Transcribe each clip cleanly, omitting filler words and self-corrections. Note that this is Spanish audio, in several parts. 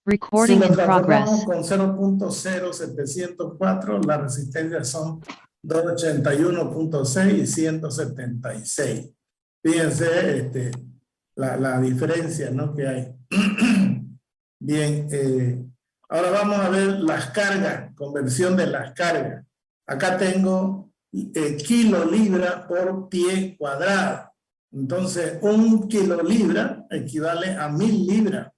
Si Recording lo in transformamos progress. con 0.0704, las resistencias son 281.6 y 176. Fíjense la diferencia, ¿no?, que hay. Bien, ahora vamos a ver las cargas, conversión de las cargas. Acá tengo kilolibra por pie cuadrado. Entonces, 1 kilolibra equivale a 1000 libras.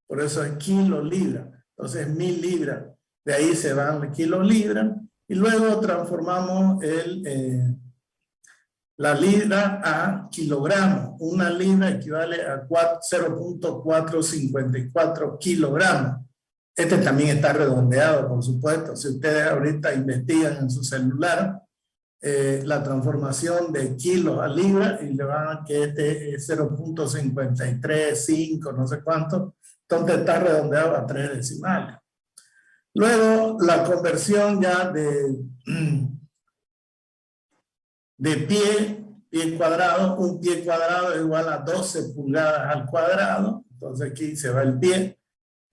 Por eso es kilolibra. Entonces, 1000 libras. De ahí se van kilolibras. Y luego transformamos la libra a kilogramos. 1 libra equivale a 0.454 kilogramos. Este también está redondeado, por supuesto. Si ustedes ahorita investigan en su celular la transformación de kilos a libra y le van a que este es 0.535, no sé cuánto. Entonces está redondeado a 3 decimales. Luego la conversión ya de pie cuadrado. Un pie cuadrado es igual a 12 pulgadas al cuadrado. Entonces aquí se va el pie.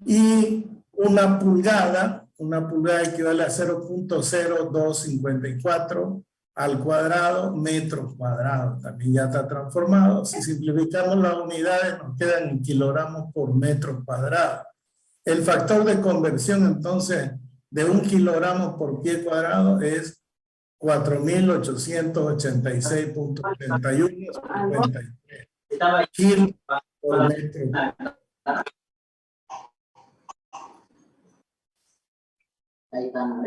Y una pulgada equivale a 0.0254 al cuadrado metros cuadrados. También ya está transformado. Si simplificamos las unidades nos quedan en kilogramos por metro cuadrado. El factor de conversión entonces de 1 kilogramo por pie cuadrado es 4.886.31 kilos por metro. Ahí está, ¿no?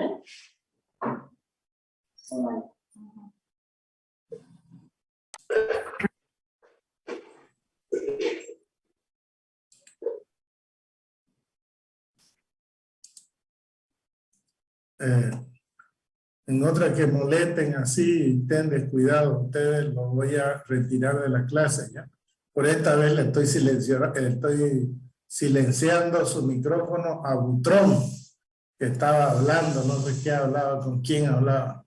En otra que molesten así, estén descuidados ustedes, los voy a retirar de la clase, ¿ya? Por esta vez le estoy silenciando su micrófono a Butrón, que estaba hablando, no sé qué hablaba, con quién hablaba.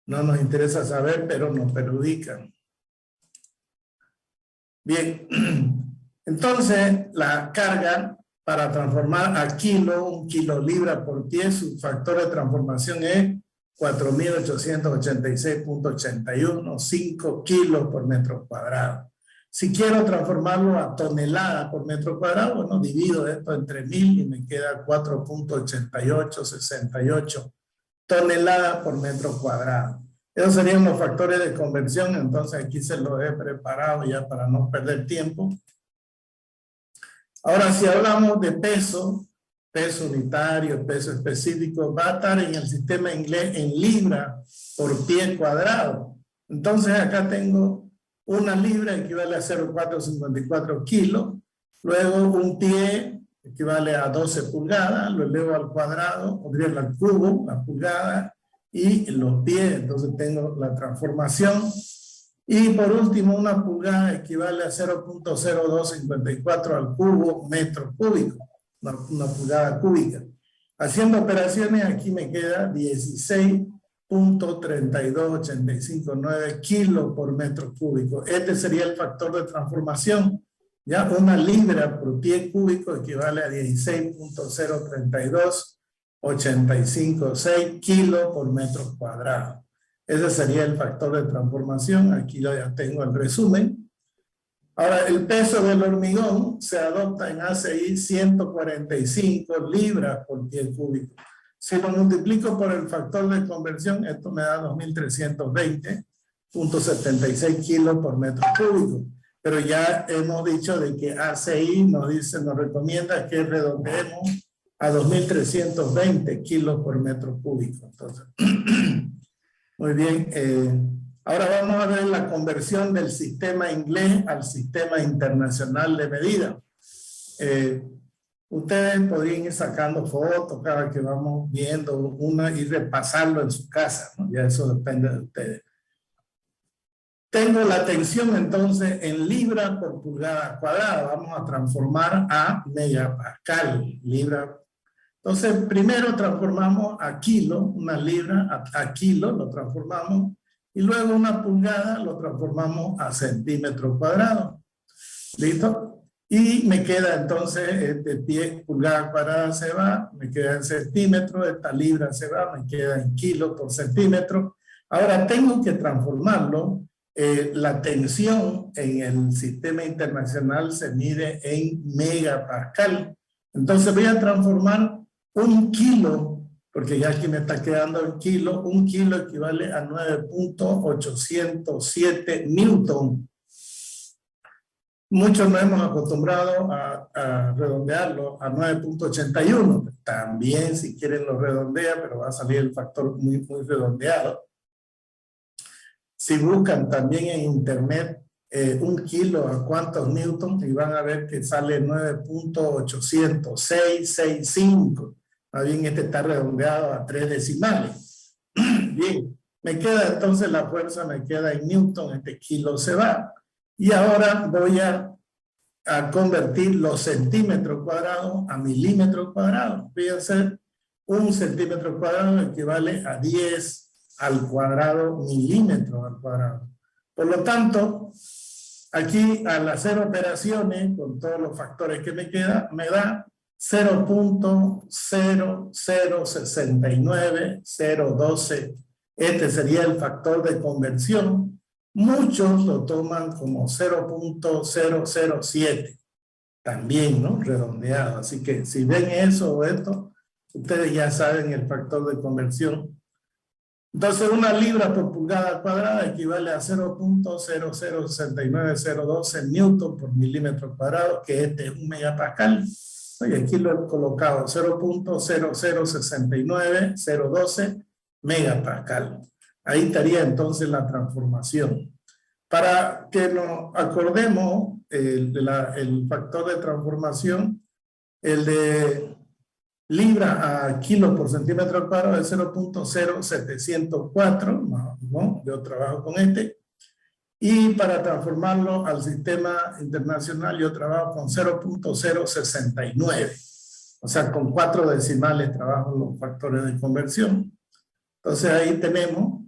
No nos interesa saber, pero nos perjudican. Bien, entonces la carga para transformar a kilo, 1 kilolibra por pie, su factor de transformación es 4.886.81, 5 kilos por metro cuadrado. Si quiero transformarlo a tonelada por metro cuadrado, bueno, divido esto entre 1000 y me queda 4.8868 toneladas por metro cuadrado. Esos serían los factores de conversión, entonces aquí se los he preparado ya para no perder tiempo. Ahora, si hablamos de peso, peso unitario, peso específico, va a estar en el sistema inglés en libra por pie cuadrado. Entonces acá tengo 1 libra equivale a 0.454 kilos, luego un pie equivale a 12 pulgadas, lo elevo al cuadrado, o bien al cubo, la pulgada, y los pies, entonces tengo la transformación. Y por último, 1 pulgada equivale a 0.0254 al cubo metro cúbico, una pulgada cúbica. Haciendo operaciones, aquí me queda 16.32859 kilos por metro cúbico. Este sería el factor de transformación. Ya 1 libra por pie cúbico equivale a 16.032.856 kilos por metro cuadrado. Ese sería el factor de transformación. Aquí ya tengo el resumen. Ahora, el peso del hormigón se adopta en ACI 145 libras por pie cúbico. Si lo multiplico por el factor de conversión, esto me da 2.320.76 kilos por metro cúbico. Pero ya hemos dicho de que ACI nos recomienda que redondeemos a 2.320 kilos por metro cúbico. Entonces, muy bien. Ahora vamos a ver la conversión del sistema inglés al sistema internacional de medida. Ustedes podrían ir sacando fotos cada que vamos viendo una y repasarlo en su casa, ¿no? Ya eso depende de ustedes. Tengo la tensión entonces en libra por pulgada cuadrada. Vamos a transformar a megapascal, libra. Entonces primero transformamos a kilo, 1 libra a kilo, lo transformamos. Y luego 1 pulgada lo transformamos a centímetro cuadrado. ¿Listo? Y me queda entonces, de pie, pulgada cuadrada se va, me queda en centímetros, esta libra se va, me queda en kilos por centímetro. Ahora tengo que transformarlo. La tensión en el sistema internacional se mide en megapascal. Entonces voy a transformar un kilo, porque ya aquí me está quedando el kilo, un kilo equivale a 9.807 newton. Muchos nos hemos acostumbrado a redondearlo a 9.81. También, si quieren, lo redondea, pero va a salir el factor muy redondeado. Si buscan también en internet un kilo a cuántos newtons, y van a ver que sale 9.80665. Más bien este está redondeado a 3 decimales. Bien, me queda entonces la fuerza, me queda en newton, este kilo se va. Y ahora voy a convertir los centímetros cuadrados a milímetros cuadrados. Voy a hacer un centímetro cuadrado equivale a 10 al cuadrado milímetros al cuadrado. Por lo tanto, aquí al hacer operaciones con todos los factores que me queda, me da 0.0069012. Este sería el factor de conversión. Muchos lo toman como 0.007. También, ¿no? Redondeado. Así que si ven eso o esto, ustedes ya saben el factor de conversión. Entonces, una libra por pulgada cuadrada equivale a 0.0069012 newton por milímetro cuadrado, que este es un megapascal. Y aquí lo he colocado, 0.0069012 megapascal. Ahí estaría entonces la transformación. Para que nos acordemos, el factor de transformación, el de libra a kilo por centímetro cuadrado es 0.0704, ¿no? Yo trabajo con este. Y para transformarlo al sistema internacional, yo trabajo con 0.069. O sea, con 4 decimales trabajo los factores de conversión. Entonces ahí tenemos.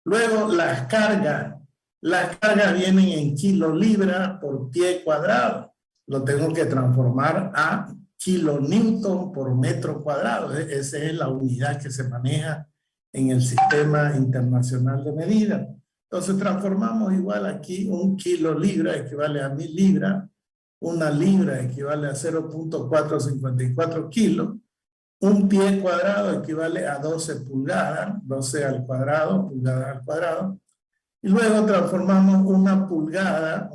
Luego las cargas. Las cargas vienen en kilolibra por pie cuadrado. Lo tengo que transformar a kilonewton por metro cuadrado. Esa es la unidad que se maneja en el sistema internacional de medida. Entonces transformamos igual aquí un kilolibra equivale a 1000 libras. Una libra equivale a 0.454 kilos. Un pie cuadrado equivale a 12 pulgadas. 12 al cuadrado, pulgadas al cuadrado. Y luego transformamos una pulgada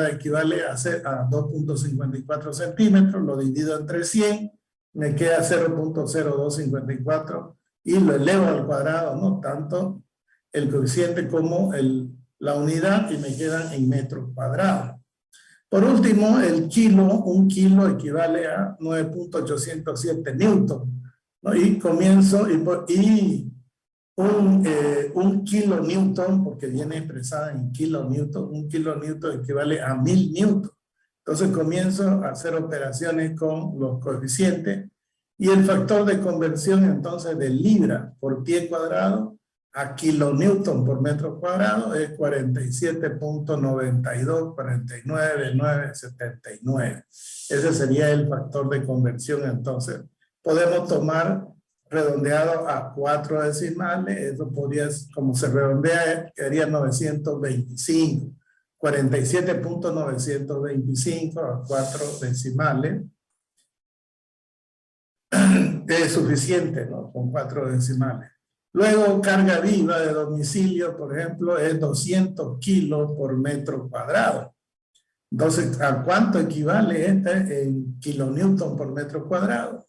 equivale a 2.54 centímetros, lo divido entre 100, me queda 0.0254 y lo elevo al cuadrado, ¿no? Tanto el coeficiente como la unidad, y me quedan en metros cuadrados. Por último, el kilo, un kilo equivale a 9.807 newton, ¿no? Y comienzo, un kilonewton, porque viene expresada en kilonewton, un kilonewton equivale a 1000 newton. Entonces comienzo a hacer operaciones con los coeficientes y el factor de conversión entonces de libra por pie cuadrado a kilonewton por metro cuadrado es 47.92, 49.979. Ese sería el factor de conversión. Entonces podemos tomar redondeado a 4 decimales, eso podría, como se redondea, quedaría 925. 47.925 a 4 decimales. Es suficiente, ¿no? Con 4 decimales. Luego, carga viva de domicilio, por ejemplo, es 200 kilos por metro cuadrado. Entonces, ¿a cuánto equivale este en kilonewton por metro cuadrado?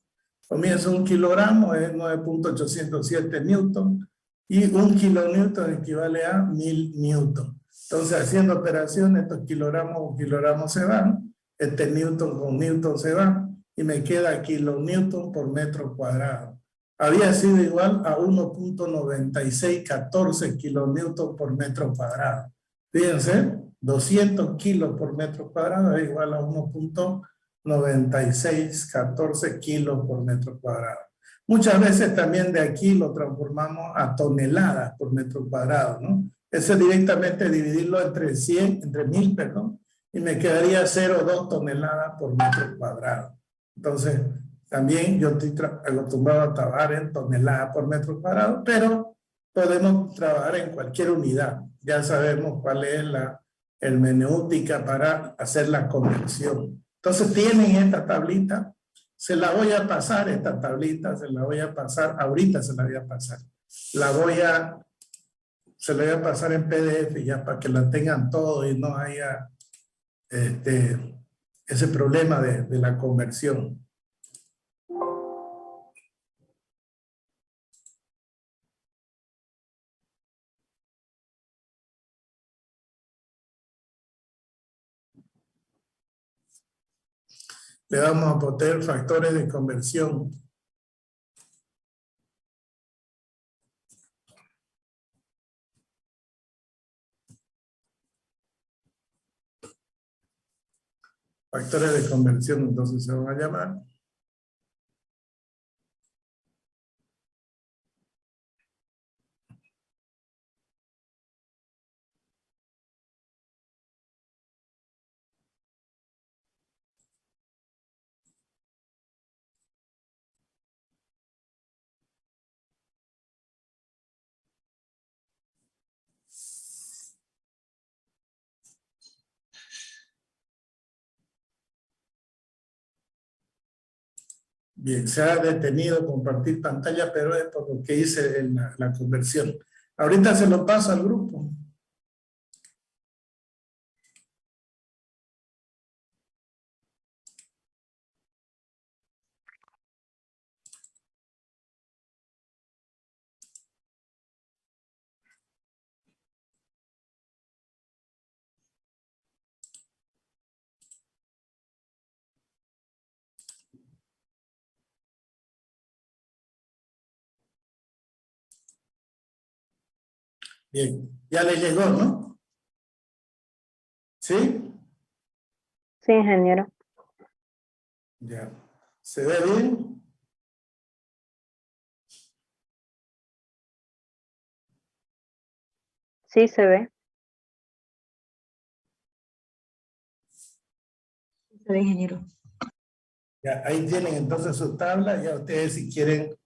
Comienza un kilogramo, es 9.807 newton, y un kilonewton equivale a 1000 newton. Entonces, haciendo operaciones, estos kilogramos se van, este newton con newton se van, y me queda kilonewton por metro cuadrado. Había sido igual a 1.9614 kilonewton por metro cuadrado. Fíjense, 200 kilos por metro cuadrado es igual a 1.9614 kilos por metro cuadrado. Muchas veces también de aquí lo transformamos a toneladas por metro cuadrado, ¿no? Ese directamente dividirlo entre 1000, perdón, y me quedaría 0,2 toneladas por metro cuadrado. Entonces, también yo estoy acostumbrado a trabajar en toneladas por metro cuadrado, pero podemos trabajar en cualquier unidad. Ya sabemos cuál es la hermenéutica para hacer la conversión. Entonces tienen esta tablita, se la voy a pasar, esta tablita se la voy a pasar, ahorita se la voy a pasar. Se la voy a pasar en PDF ya para que la tengan todo y no haya ese problema de la conversión. Le vamos a poner factores de conversión. Factores de conversión, entonces se van a llamar. Bien, se ha detenido compartir pantalla, pero es por lo que hice en la conversión. Ahorita se lo paso al grupo. Bien, ya le llegó, ¿no? ¿Sí? Sí, ingeniero. Ya. ¿Se ve bien? Sí, se ve. Se ve, ingeniero. Ya, ahí tienen entonces su tabla, ya ustedes si quieren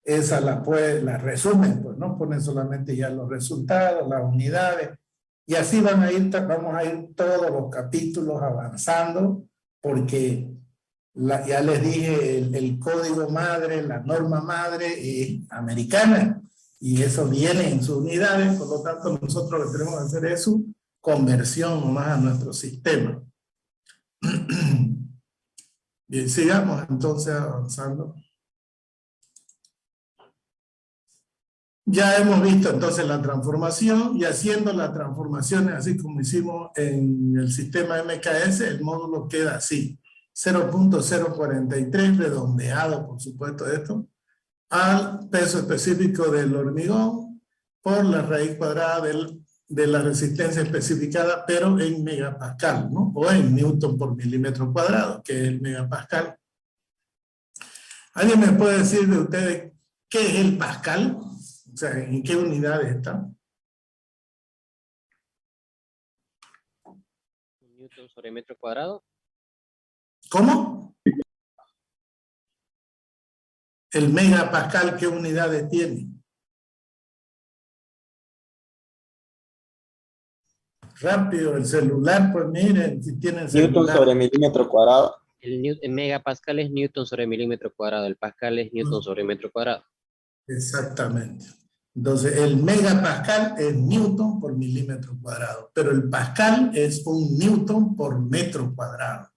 esa la resumen, pues no ponen solamente ya los resultados, las unidades, y así vamos a ir todos los capítulos avanzando, porque ya les dije, el código madre, la norma madre es americana, y eso viene en sus unidades, por lo tanto nosotros lo que tenemos que hacer es su conversión nomás a nuestro sistema. Bien, sigamos entonces avanzando. Ya hemos visto entonces la transformación, y haciendo las transformaciones así como hicimos en el sistema MKS, el módulo queda así: 0.043 redondeado, por supuesto, esto, al peso específico del hormigón por la raíz cuadrada de la resistencia especificada, pero en megapascal, ¿no? O en newton por milímetro cuadrado, que es el megapascal. ¿Alguien me puede decir de ustedes qué es el pascal? O sea, ¿en qué unidades está? Newton sobre metro cuadrado. ¿Cómo? El megapascal, ¿qué unidades tiene? Rápido, el celular, pues miren, si tienen celular. Newton sobre milímetro cuadrado. El megapascal es Newton sobre milímetro cuadrado. El pascal es Newton sobre metro cuadrado. Exactamente. Entonces, el megapascal es Newton por milímetro cuadrado, pero el pascal es un Newton por metro cuadrado.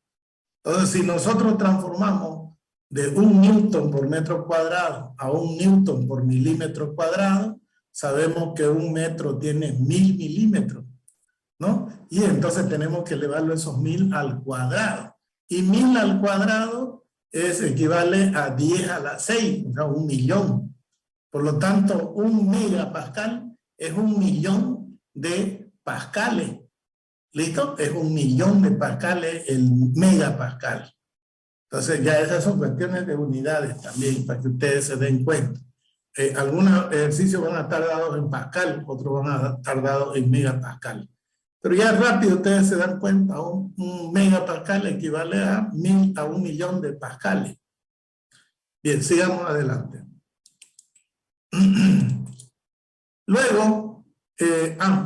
Entonces, si nosotros transformamos de un Newton por metro cuadrado a un Newton por milímetro cuadrado, sabemos que un metro tiene 1000 milímetros, ¿no? Y entonces tenemos que elevarlo esos 1000 al cuadrado. Y 1000 al cuadrado equivale a 10 a la 6, o sea, 1.000.000. Por lo tanto, un megapascal es 1.000.000 de pascales. ¿Listo? Es 1.000.000 de pascales el megapascal. Entonces, ya esas son cuestiones de unidades también, para que ustedes se den cuenta. Algunos ejercicios van a estar dados en pascal, otros van a estar dados en megapascal. Pero ya rápido ustedes se dan cuenta, un megapascal equivale a 1.000 de pascales. Bien, sigamos adelante. Luego,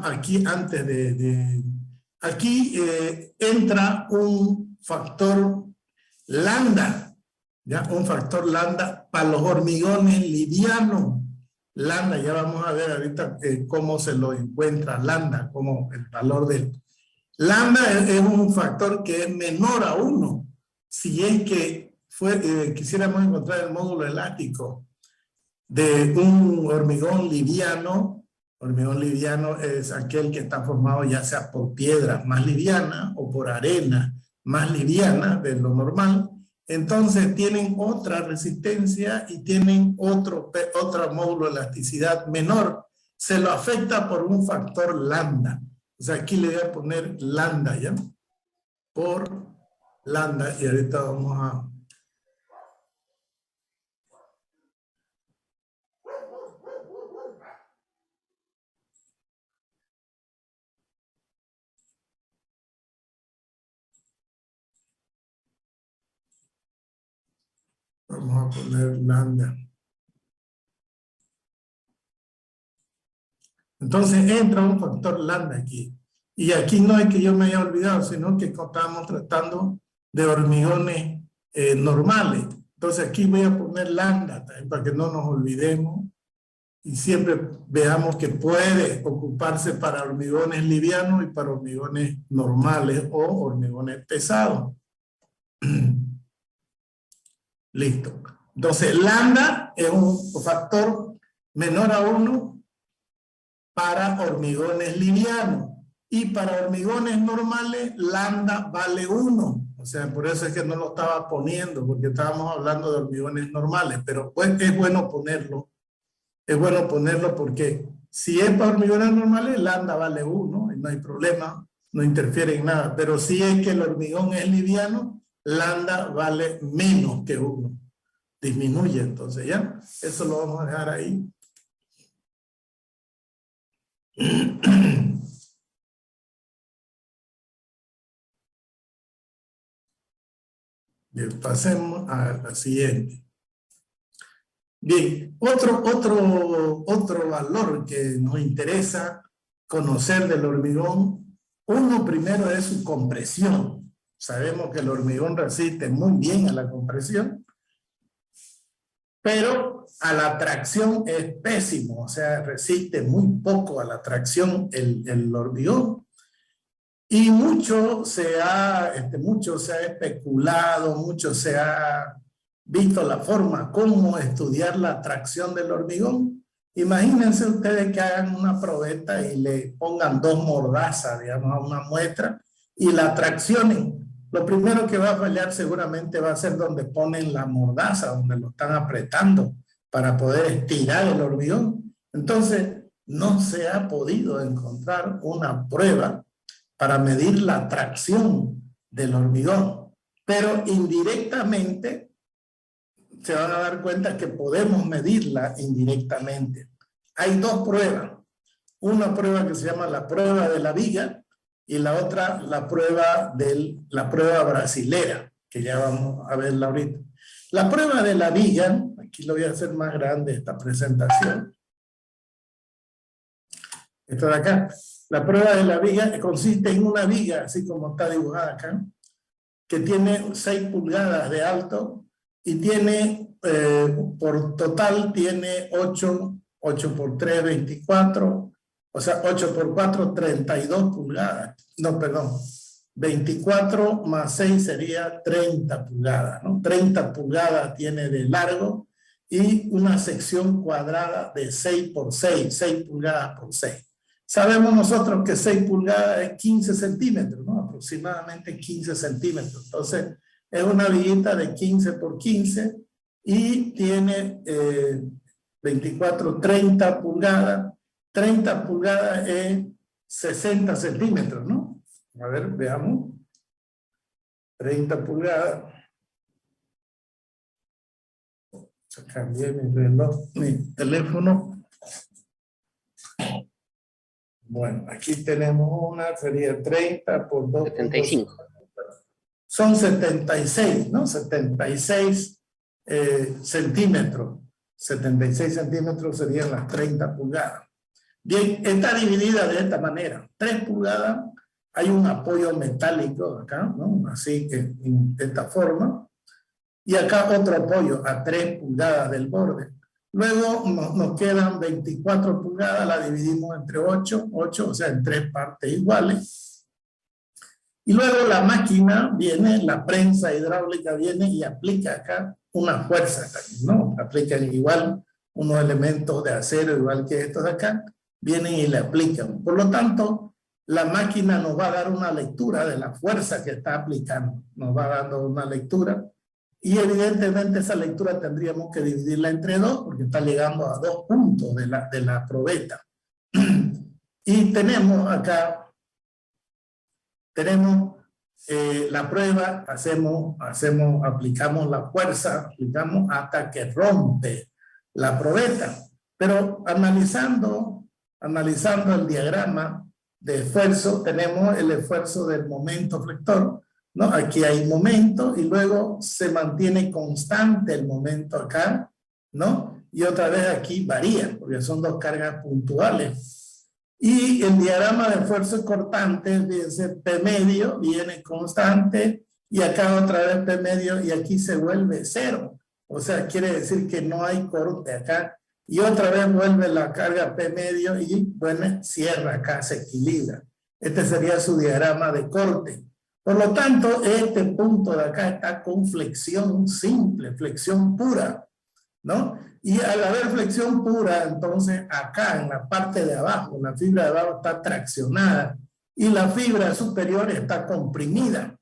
aquí antes aquí entra un factor lambda, ¿ya? Un factor lambda para los hormigones livianos. Lambda, ya vamos a ver ahorita cómo se lo encuentra lambda, como el valor del... Lambda es un factor que es menor a 1. Si es que quisiéramos encontrar el módulo elástico de un hormigón liviano es aquel que está formado ya sea por piedra más liviana o por arena más liviana de lo normal, entonces tienen otra resistencia y tienen otro módulo de elasticidad menor. Se lo afecta por un factor lambda. O sea, aquí le voy a poner lambda, ¿ya? Por lambda, y ahorita vamos a... Vamos a poner lambda. Entonces entra un factor lambda aquí. Y aquí no es que yo me haya olvidado, sino que estábamos tratando de hormigones normales. Entonces aquí voy a poner lambda también para que no nos olvidemos. Y siempre veamos que puede ocuparse para hormigones livianos y para hormigones normales o hormigones pesados. Listo. Entonces, lambda es un factor menor a 1 para hormigones livianos. Y para hormigones normales, lambda vale 1. O sea, por eso es que no lo estaba poniendo, porque estábamos hablando de hormigones normales. Pero pues es bueno ponerlo. Es bueno ponerlo porque si es para hormigones normales, lambda vale 1 y no hay problema, no interfiere en nada. Pero si es que el hormigón es liviano, lambda vale menos que 1. Disminuye, entonces ya. Eso lo vamos a dejar ahí. Bien, pasemos a la siguiente. Bien, otro valor que nos interesa conocer del hormigón, uno primero es su compresión. Sabemos que el hormigón resiste muy bien a la compresión, pero a la tracción es pésimo, o sea, resiste muy poco a la tracción el hormigón. Y mucho se ha especulado, mucho se ha visto la forma cómo estudiar la tracción del hormigón. Imagínense ustedes que hagan una probeta y le pongan 2 mordazas, digamos, a una muestra y la traccionen. Lo primero que va a fallar seguramente va a ser donde ponen la mordaza, donde lo están apretando para poder estirar el hormigón. Entonces, no se ha podido encontrar una prueba para medir la tracción del hormigón, pero indirectamente se van a dar cuenta que podemos medirla indirectamente. Hay 2 pruebas. Una prueba que se llama la prueba de la viga y la otra la prueba brasilera, que ya vamos a verla ahorita. La prueba de la viga, aquí lo voy a hacer más grande esta presentación. Esto de acá. La prueba de la viga consiste en una viga, así como está dibujada acá, que tiene 6 pulgadas de alto y tiene, por total, tiene 8 por 3, 24, o sea, 8 por 4, 32 pulgadas. No, perdón, 24 más 6 sería 30 pulgadas, ¿no? 30 pulgadas tiene de largo y una sección cuadrada de 6 por 6, 6 pulgadas por 6. Sabemos nosotros que 6 pulgadas es 15 centímetros, ¿no? Aproximadamente 15 centímetros. Entonces, es una viguita de 15 por 15 y tiene 30 pulgadas. 30 pulgadas es 60 centímetros, ¿no? A ver, veamos. 30 pulgadas. Cambié mi reloj, mi teléfono. Bueno, aquí tenemos una, sería 30 por 2. 75. Son 76, ¿no? 76 centímetros. 76 centímetros serían las 30 pulgadas. Bien, está dividida de esta manera. 3 pulgadas, hay un apoyo metálico acá, ¿no? Así que de esta forma. Y acá otro apoyo a 3 pulgadas del borde. Luego nos quedan 24 pulgadas, la dividimos entre 8, o sea, en 3 partes iguales. Y luego la máquina viene, la prensa hidráulica viene y aplica acá una fuerza, ¿no? Aplican igual unos elementos de acero, igual que estos de acá, vienen y le aplican. Por lo tanto, la máquina nos va a dar una lectura de la fuerza que está aplicando. Nos va dando una lectura. Y evidentemente esa lectura tendríamos que dividirla entre 2 porque está llegando a 2 puntos de la probeta. Y tenemos acá, la prueba, aplicamos la fuerza, aplicamos hasta que rompe la probeta. Pero analizando el diagrama de esfuerzo, tenemos el esfuerzo del momento flector, ¿no? Aquí hay momento y luego se mantiene constante el momento acá, ¿no? Y otra vez aquí varía, porque son 2 cargas puntuales. Y el diagrama de esfuerzo cortante, fíjense, P medio viene constante y acá otra vez P medio y aquí se vuelve 0. O sea, quiere decir que no hay corte acá. Y otra vez vuelve la carga P medio y bueno, cierra acá, se equilibra. Este sería su diagrama de corte. Por lo tanto, este punto de acá está con flexión simple, flexión pura, ¿no? Y al haber flexión pura, entonces acá en la parte de abajo, la fibra de abajo está traccionada y la fibra superior está comprimida.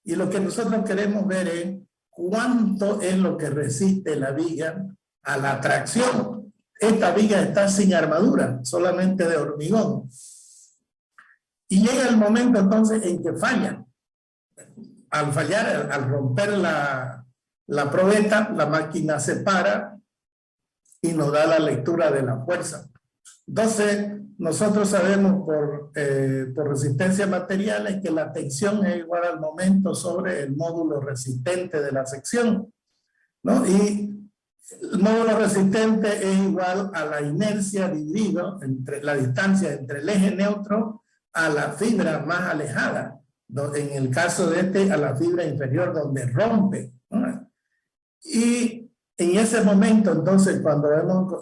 Y lo que nosotros queremos ver es cuánto es lo que resiste la viga a la tracción. Esta viga está sin armadura, solamente de hormigón. Y llega el momento entonces en que falla. Al fallar, al romper la probeta, la máquina se para y nos da la lectura de la fuerza. Entonces, nosotros sabemos por resistencia material que la tensión es igual al momento sobre el módulo resistente de la sección, ¿no? Y el módulo resistente es igual a la inercia dividido entre la distancia entre el eje neutro a la fibra más alejada. En el caso de este, a la fibra inferior donde rompe, ¿no? Y en ese momento, entonces,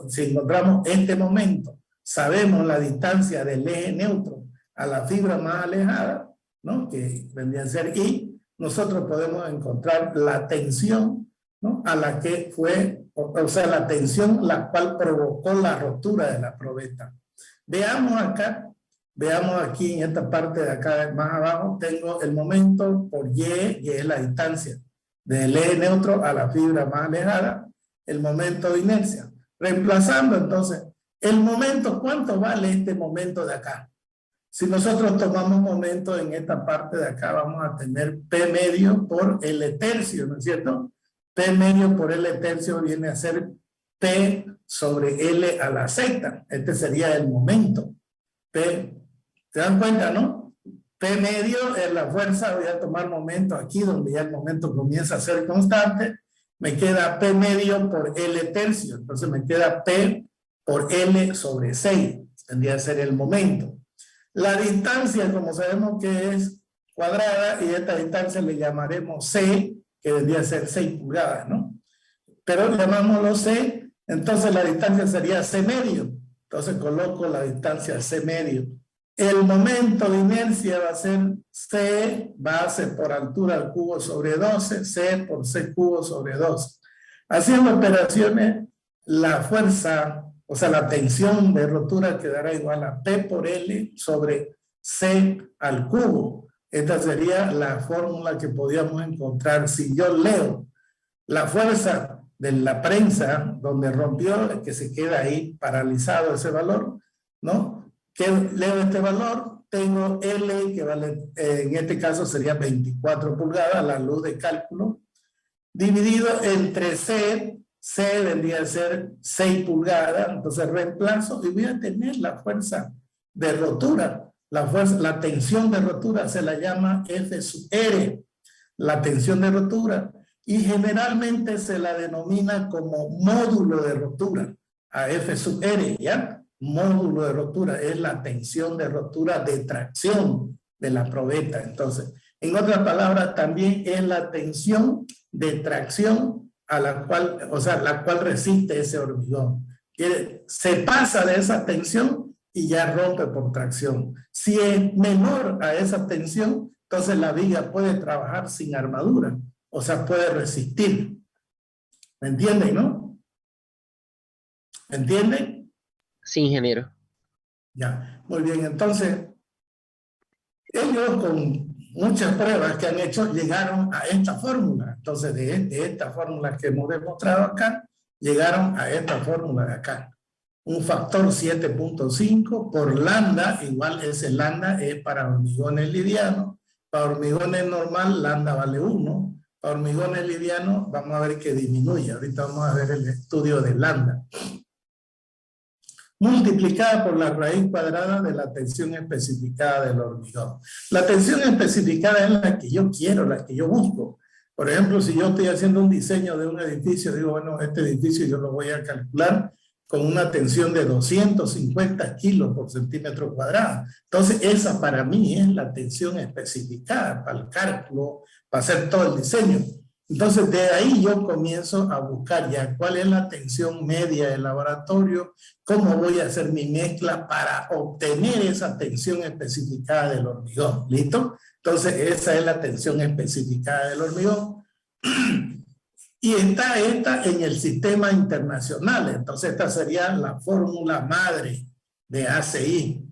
si encontramos este momento, sabemos la distancia del eje neutro a la fibra más alejada, ¿no? Que vendría a ser I, nosotros podemos encontrar la tensión, ¿no? A la que fue, o sea, la tensión la cual provocó la rotura de la probeta. Veamos acá. Veamos aquí en esta parte de acá más abajo, tengo el momento por Y es la distancia del eje neutro a la fibra más alejada, el momento de inercia. Reemplazando entonces, el momento, ¿cuánto vale este momento de acá? Si nosotros tomamos momento en esta parte de acá, vamos a tener P medio por L tercio, ¿no es cierto? P medio por L tercio viene a ser P sobre L a la Z. Este sería el momento. P, ¿se dan cuenta, no? P medio es la fuerza, voy a tomar momento aquí donde ya el momento comienza a ser constante, me queda P medio por L tercio, entonces me queda P por L sobre 6, tendría que ser el momento. La distancia, como sabemos que es cuadrada, y esta distancia le llamaremos C, que vendría a ser 6 pulgadas, ¿no? Pero llamámoslo C, entonces la distancia sería C medio, entonces coloco la distancia C medio. El momento de inercia va a ser C base por altura al cubo sobre 12, C por C cubo sobre 12. Haciendo operaciones, la fuerza, o sea, la tensión de rotura quedará igual a P por L sobre C al cubo. Esta sería la fórmula que podíamos encontrar si yo leo la fuerza de la prensa donde rompió, que se queda ahí paralizado ese valor, ¿no? Que leo este valor, tengo L que vale, en este caso sería 24 pulgadas a la luz de cálculo, dividido entre C, C vendría a ser 6 pulgadas, entonces reemplazo y voy a tener la fuerza de rotura. La fuerza, la tensión de rotura se la llama F sub R, la tensión de rotura, y generalmente se la denomina como módulo de rotura, a F sub R, ¿ya? Módulo de rotura es la tensión de rotura de tracción de la probeta. Entonces, en otras palabras, también es la tensión de tracción a la cual, o sea, la cual resiste ese hormigón. Se pasa de esa tensión y ya rompe por tracción. Si es menor a esa tensión, entonces la viga puede trabajar sin armadura, o sea, puede resistir. ¿Me entienden, no? ¿Me entienden? Sí, ingeniero. Ya, muy bien. Entonces, ellos con muchas pruebas que han hecho llegaron a esta fórmula. Entonces, de esta fórmula que hemos demostrado acá, llegaron a esta fórmula de acá. Un factor 7.5 por lambda, igual ese lambda es para hormigones livianos. Para hormigones normal, lambda vale 1. Para hormigones livianos, vamos a ver que disminuye. Ahorita vamos a ver el estudio de lambda. Multiplicada por la raíz cuadrada de la tensión especificada del hormigón. La tensión especificada es la que yo quiero, la que yo busco. Por ejemplo, si yo estoy haciendo un diseño de un edificio, digo, bueno, este edificio yo lo voy a calcular con una tensión de 250 kilos por centímetro cuadrado. Entonces, esa para mí es la tensión especificada para el cálculo, para hacer todo el diseño. Entonces, de ahí yo comienzo a buscar ya cuál es la tensión media del laboratorio, cómo voy a hacer mi mezcla para obtener esa tensión especificada del hormigón. ¿Listo? Entonces, esa es la tensión especificada del hormigón. Y está esta en el sistema internacional. Entonces, esta sería la fórmula madre de ACI.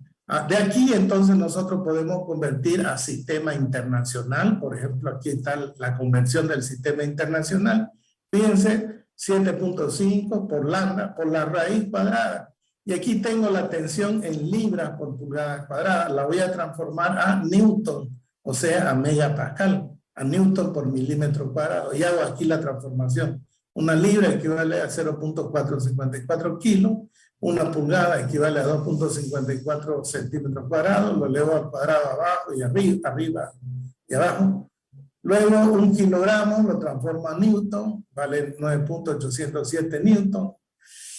De aquí, entonces, nosotros podemos convertir a sistema internacional. Por ejemplo, aquí está la conversión del sistema internacional. Fíjense, 7.5 por lambda, por la raíz cuadrada. Y aquí tengo la tensión en libras por pulgada cuadrada. La voy a transformar a Newton, o sea, a megapascal, a Newton por milímetro cuadrado. Y hago aquí la transformación. Una libra equivale a 0.454 kilos. Una pulgada equivale a 2.54 centímetros cuadrados. Lo elevo al cuadrado abajo y arriba y abajo. Luego un kilogramo lo transformo a Newton. Vale 9.807 Newton.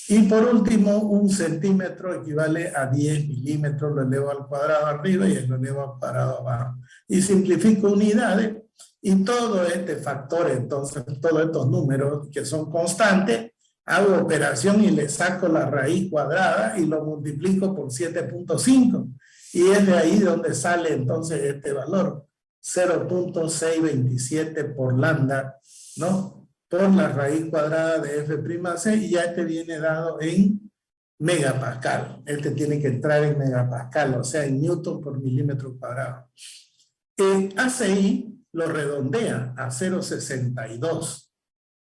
Y por último, un centímetro equivale a 10 milímetros. Lo elevo al cuadrado arriba y lo elevo al cuadrado abajo. Y simplifico unidades. Y todo este factor, entonces, todos estos números que son constantes, hago operación y le saco la raíz cuadrada y lo multiplico por 7.5. Y es de ahí donde sale entonces este valor, 0.627 por lambda, ¿no? Por la raíz cuadrada de F'(c), y ya este viene dado en megapascal. Este tiene que entrar en megapascal, o sea, en newton por milímetro cuadrado. ACI lo redondea a 0.62.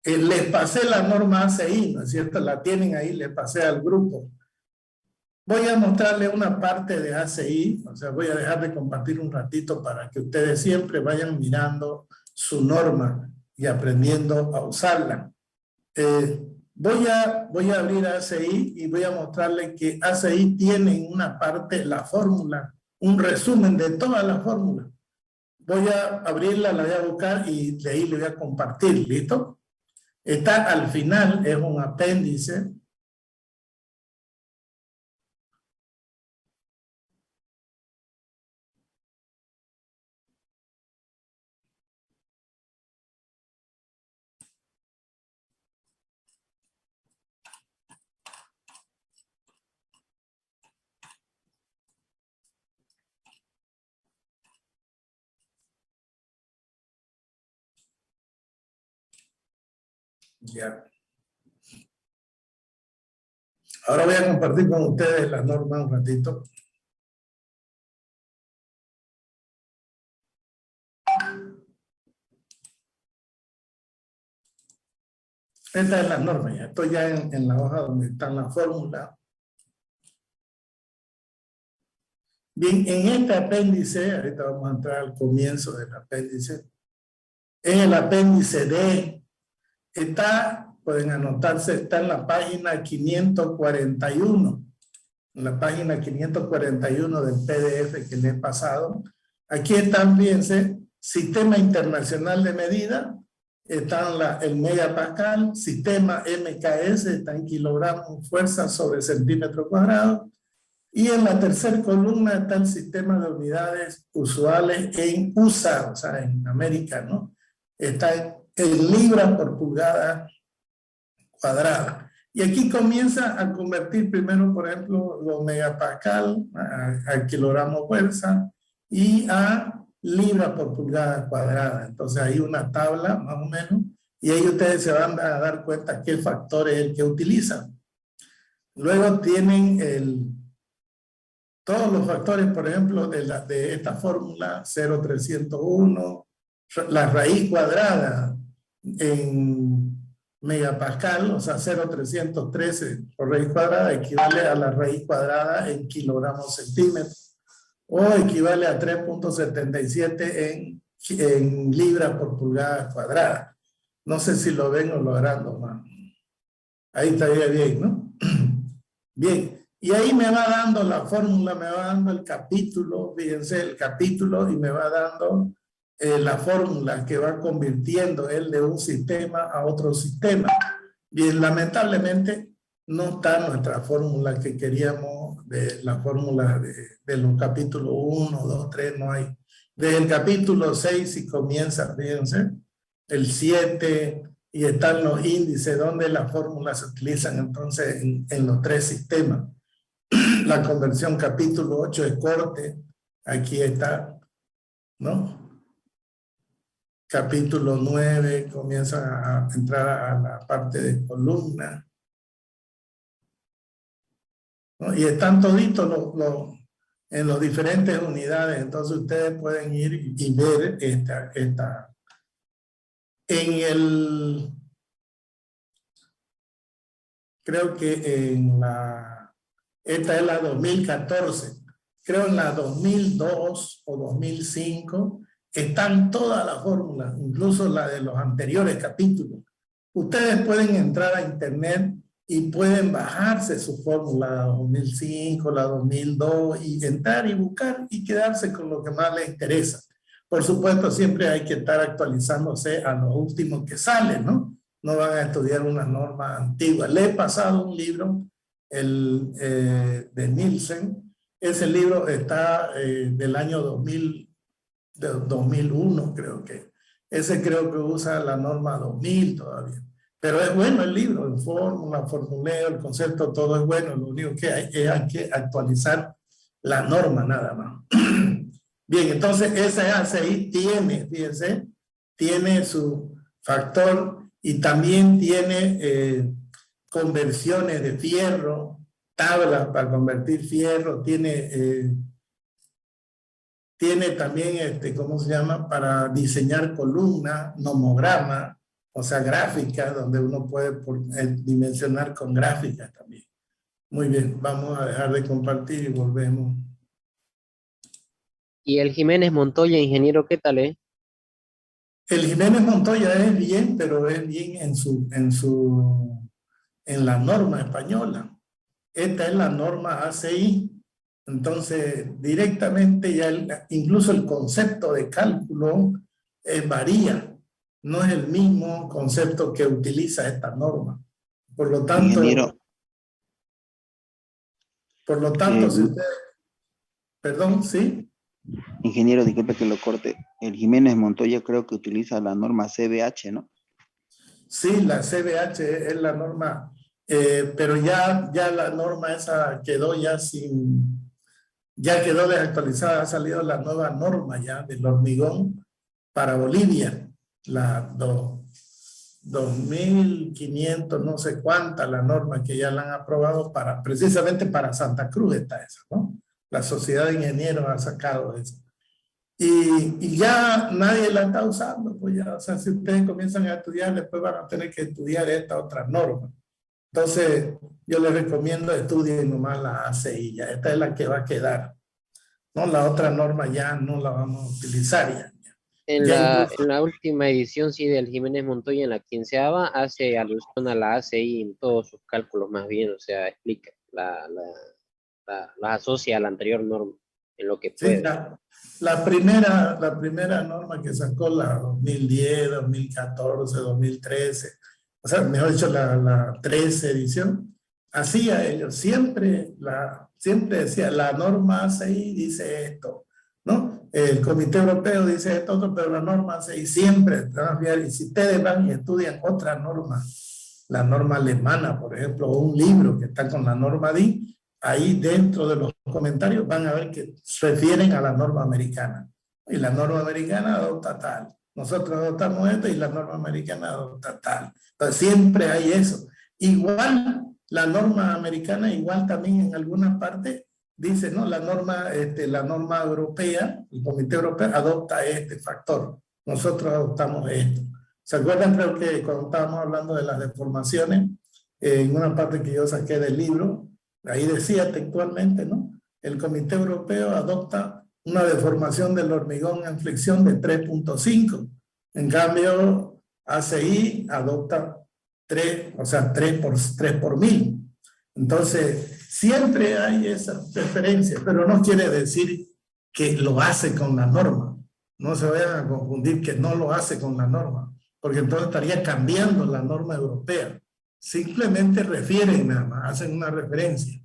Les pasé la norma ACI, ¿no es cierto? La tienen ahí, les pasé al grupo. Voy a mostrarle una parte de ACI, o sea, voy a dejar de compartir un ratito para que ustedes siempre vayan mirando su norma y aprendiendo a usarla. Voy a abrir ACI y voy a mostrarle que ACI tiene en una parte la fórmula, un resumen de toda la fórmula. Voy a abrirla, la voy a buscar y de ahí le voy a compartir, ¿listo? Está al final, es un apéndice. Ya. Ahora voy a compartir con ustedes la norma un ratito. Esta es la norma, ya estoy ya en la hoja donde está la fórmula. Bien, en este apéndice, ahorita vamos a entrar al comienzo del apéndice. En el apéndice D, está, pueden anotarse, está en la página 541. en la página 541 del PDF que le he pasado. Aquí están, fíjense, Sistema Internacional de Medida, están el megapascal, sistema MKS, está en kilogramos fuerza sobre centímetro cuadrado, y en la tercera columna está el sistema de unidades usuales en USA, o sea, en América, ¿no? Está en libras por pulgada cuadrada. Y aquí comienza a convertir primero, por ejemplo, los megapascal a kilogramo fuerza y a libras por pulgada cuadrada. Entonces hay una tabla más o menos y ahí ustedes se van a dar cuenta qué factor es el que utilizan. Luego tienen todos los factores, por ejemplo, de esta fórmula 0,301, la raíz cuadrada en megapascal, o sea, 0,313 por raíz cuadrada equivale a la raíz cuadrada en kilogramos centímetros, o equivale a 3,77 en libras por pulgada cuadrada. No sé si lo ven o lo harán nomás. Ahí estaría bien, ¿no? Bien. Y ahí me va dando la fórmula, me va dando el capítulo, fíjense, el capítulo, y me va dando la fórmula que va convirtiendo él de un sistema a otro sistema. Bien, lamentablemente no está nuestra fórmula que queríamos, de la fórmula de los capítulos 1, 2, 3, no hay. Desde el capítulo 6, si comienza, fíjense, el 7, y están los índices donde las fórmulas se utilizan entonces en los tres sistemas. La conversión capítulo 8 es corte, aquí está, ¿no? Capítulo 9 comienza a entrar a la parte de columna, ¿no? Y están toditos en las diferentes unidades, entonces ustedes pueden ir y ver creo que esta es la 2014, creo en la 2002 o 2005, están todas las fórmulas, incluso la de los anteriores capítulos. Ustedes pueden entrar a internet y pueden bajarse su fórmula, la 2005, la 2002, y entrar y buscar y quedarse con lo que más les interesa. Por supuesto, siempre hay que estar actualizándose a lo último que sale, ¿no? No van a estudiar una norma antigua. Le he pasado un libro, de Nielsen. Ese libro está del año 2001, creo que. Ese creo que usa la norma 2000 todavía. Pero es bueno el libro, en fórmula, formuleo, el concepto, todo es bueno. Lo único que hay que actualizar la norma nada más. Bien, entonces ese ACI tiene, fíjense, tiene su factor y también tiene conversiones de fierro, tablas para convertir fierro, tiene también, ¿cómo se llama? Para diseñar columnas, nomograma, o sea, gráficas, donde uno puede dimensionar con gráficas también. Muy bien, vamos a dejar de compartir y volvemos. Y el Jiménez Montoya, ingeniero, ¿qué tal, eh? El Jiménez Montoya es bien, pero es bien en la norma española. Esta es la norma ACI. Entonces, directamente ya incluso el concepto de cálculo varía. No es el mismo concepto que utiliza esta norma. Por lo tanto, Ingeniero, si usted... Perdón, ¿sí? ingeniero, disculpe que lo corte. El Jiménez Montoya creo que utiliza la norma CBH, ¿no? Sí, la CBH es la norma, pero ya la norma esa quedó ya quedó desactualizada, ha salido la nueva norma ya del hormigón para Bolivia, la 2500, no sé cuánta, la norma que ya la han aprobado precisamente para Santa Cruz está esa, ¿no? La Sociedad de Ingenieros ha sacado eso. Y ya nadie la está usando, pues ya, o sea, si ustedes comienzan a estudiar, después van a tener que estudiar esta otra norma. Entonces, yo les recomiendo estudien nomás la ACI, ya, esta es la que va a quedar. No, la otra norma ya no la vamos a utilizar ya. En Ya la última edición, sí, del Jiménez Montoya, en la 15ª, hace alusión a la ACI en todos sus cálculos, más bien, o sea, explica las asocia a la anterior norma en lo que Sí, puede. la primera norma que sacó la 2010, 2014, 2013, o sea, mejor dicho, la 13 edición, hacía ellos, siempre decía, la norma 6 dice esto, ¿no? El Comité Europeo dice esto otro, pero la norma 6 siempre van a fiar, y si ustedes van y estudian otra norma, la norma alemana, por ejemplo, o un libro que está con la norma DIN, ahí dentro de los comentarios van a ver que se refieren a la norma americana. Y la norma americana adopta tal. Nosotros adoptamos esto y la norma americana adopta tal. Entonces siempre hay eso. Igual la norma americana, igual también en algunas partes, dice, no, la norma europea, el Comité Europeo adopta este factor. Nosotros adoptamos esto. ¿Se acuerdan? Creo que cuando estábamos hablando de las deformaciones, en una parte que yo saqué del libro, ahí decía textualmente, ¿no? El Comité Europeo adopta una deformación del hormigón en flexión de 3.5. En cambio, ACI adopta 3, o sea, 3 por 1000. Entonces, siempre hay esa preferencia, pero no quiere decir que lo hace con la norma. No se vayan a confundir que no lo hace con la norma, porque entonces estaría cambiando la norma europea. Simplemente refieren nada más, hacen una referencia.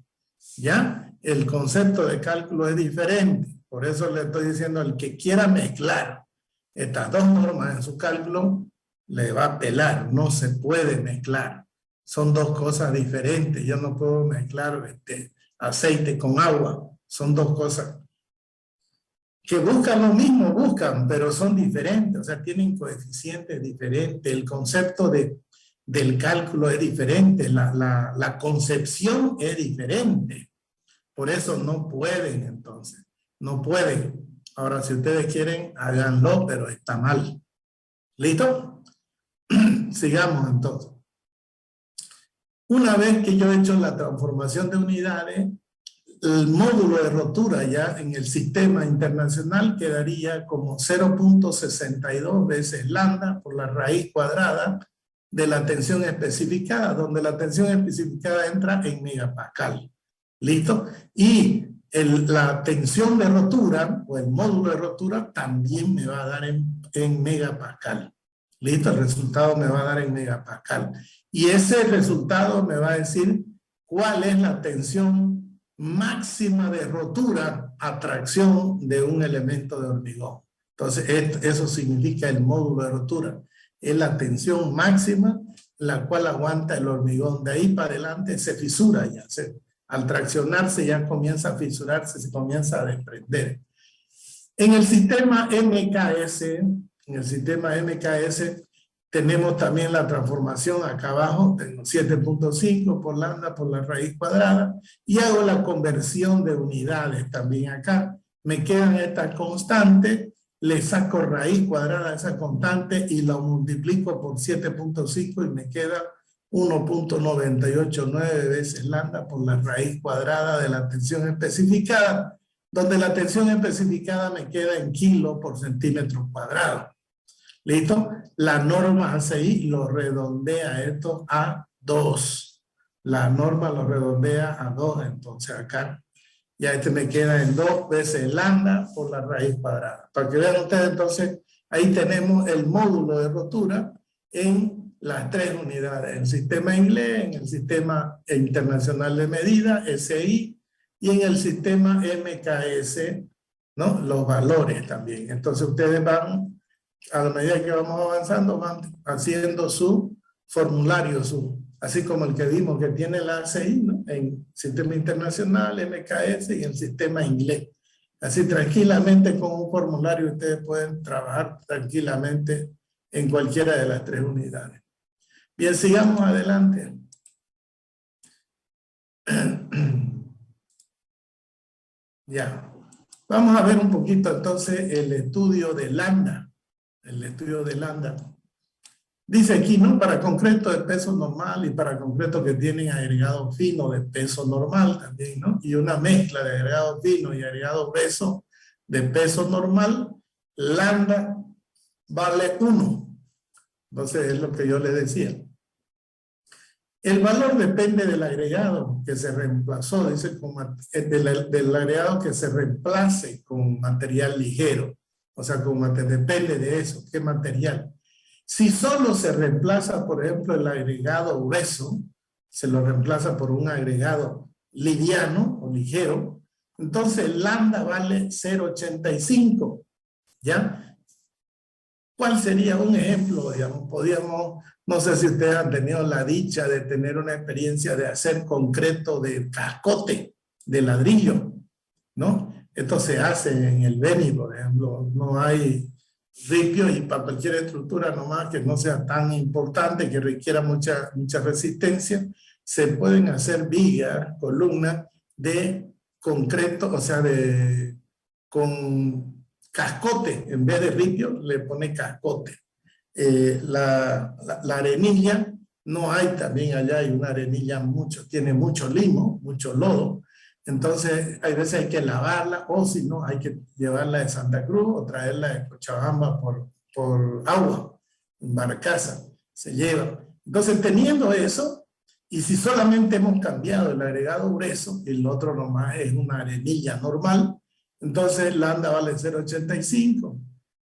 ¿Ya? El concepto de cálculo es diferente. Por eso le estoy diciendo, el que quiera mezclar estas dos normas en su cálculo, le va a pelar. No se puede mezclar. Son dos cosas diferentes. Yo no puedo mezclar aceite con agua. Son dos cosas que buscan lo mismo, pero son diferentes. O sea, tienen coeficientes diferentes. El concepto del cálculo es diferente, la concepción es diferente. Por eso no pueden, entonces. No pueden. Ahora, si ustedes quieren, háganlo, pero está mal. ¿Listo? Sigamos, entonces. Una vez que yo he hecho la transformación de unidades, el módulo de rotura ya en el sistema internacional quedaría como 0.62 veces lambda por la raíz cuadrada de la tensión especificada, donde la tensión especificada entra en megapascal. ¿Listo? Y la tensión de rotura, o el módulo de rotura, también me va a dar en megapascal. ¿Listo? El resultado me va a dar en megapascal. Y ese resultado me va a decir cuál es la tensión máxima de rotura a tracción de un elemento de hormigón. Entonces, eso significa el módulo de rotura. Es la tensión máxima la cual aguanta el hormigón. De ahí para adelante se fisura ya. Al traccionarse ya comienza a fisurarse, se comienza a desprender. En el sistema MKS, tenemos también la transformación acá abajo, tengo 7.5 por lambda por la raíz cuadrada, y hago la conversión de unidades también acá. Me quedan estas constantes, le saco raíz cuadrada de esa constante y la multiplico por 7.5 y me queda 1.989 veces lambda por la raíz cuadrada de la tensión especificada, donde la tensión especificada me queda en kilo por centímetro cuadrado. ¿Listo? La norma ACI lo redondea esto a 2. La norma lo redondea a 2, entonces acá ya me queda en 2 veces lambda por la raíz cuadrada. Para que vean ustedes, entonces, ahí tenemos el módulo de rotura en las 3 unidades. En el sistema inglés, en el sistema internacional de medida, SI, y en el sistema MKS, ¿no? Los valores también. Entonces ustedes van, a la medida que vamos avanzando, van haciendo su formulario, así como el que vimos que tiene la ACI, ¿no? En sistema internacional, MKS y el sistema inglés. Así tranquilamente con un formulario ustedes pueden trabajar tranquilamente en cualquiera de las 3 unidades. Bien, sigamos adelante. Ya. Vamos a ver un poquito entonces el estudio de lambda. El estudio de lambda. Dice aquí, ¿no? Para concreto de peso normal y para concreto que tienen agregado fino de peso normal también, ¿no? Y una mezcla de agregado fino y agregado peso de peso normal, lambda vale 1. Entonces es lo que yo les decía. El valor depende del agregado que se reemplazó, dice, del agregado que se reemplace con material ligero. O sea, depende de eso, qué material. Si solo se reemplaza, por ejemplo, el agregado grueso, se lo reemplaza por un agregado liviano o ligero, entonces el lambda vale 0,85, ¿ya? ¿Cuál sería un ejemplo? Digamos, podríamos, no sé si ustedes han tenido la dicha de tener una experiencia de hacer concreto de cascote, de ladrillo, ¿no? Esto se hace en el Beni, por ejemplo, no hay ripio y para cualquier estructura nomás que no sea tan importante, que requiera mucha resistencia, se pueden hacer vigas, columnas de concreto, o sea, con cascote, en vez de ripio, le pone cascote. La arenilla, no hay también allá, hay una arenilla tiene mucho limo, mucho lodo, entonces hay veces hay que lavarla, o si no, hay que llevarla de Santa Cruz o traerla de Cochabamba por agua, en barcaza, se lleva. Entonces teniendo eso, y si solamente hemos cambiado el agregado grueso, y el otro nomás es una arenilla normal, entonces lambda vale 0,85.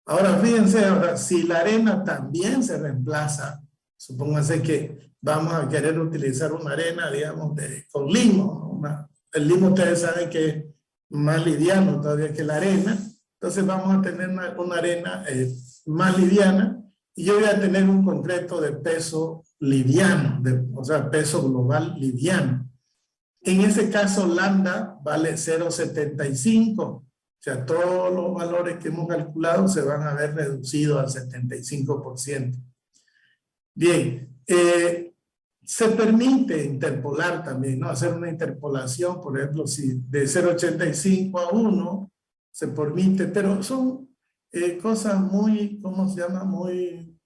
Ahora fíjense, ahora, si la arena también se reemplaza, supóngase que vamos a querer utilizar una arena, digamos, con limo, ¿no? El limo ustedes saben que es más liviano todavía que la arena, entonces vamos a tener una arena más liviana, y yo voy a tener un concreto de peso liviano, o sea, peso global liviano. En ese caso, lambda vale 0,75. O sea, todos los valores que hemos calculado se van a ver reducidos al 75%. Bien, se permite interpolar también, ¿no? Hacer una interpolación, por ejemplo, si de 0,85 a 1 se permite, pero son cosas muy, ¿cómo se llama? Muy...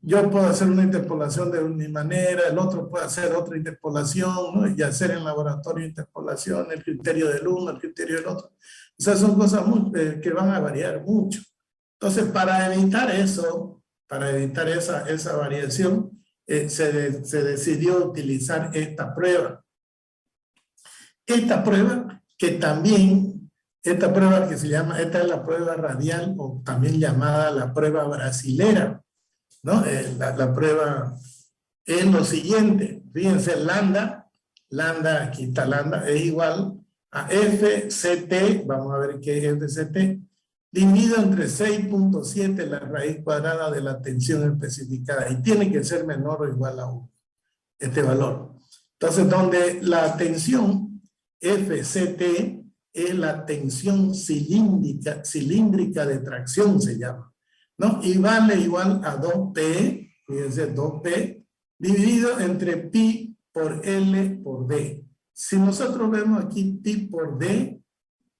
yo puedo hacer una interpolación de mi manera, el otro puede hacer otra interpolación, ¿no? Y hacer en laboratorio interpolación, el criterio del uno, el criterio del otro. O sea, son cosas que van a variar mucho. Entonces, para evitar eso, para evitar esa variación, se decidió utilizar esta prueba. Esta prueba que también, esta prueba que se llama, esta es la prueba radial o también llamada la prueba brasilera, ¿no? La prueba es lo siguiente, fíjense, lambda, aquí está lambda, es igual a FCT, vamos a ver qué es FCT, dividido entre 6.7 la raíz cuadrada de la tensión especificada, y tiene que ser menor o igual a 1, este valor. Entonces, donde la tensión FCT es la tensión cilíndrica de tracción, se llama, ¿no? Y vale igual a 2P, fíjense, 2P, dividido entre pi por L por D. Si nosotros vemos aquí pi por D,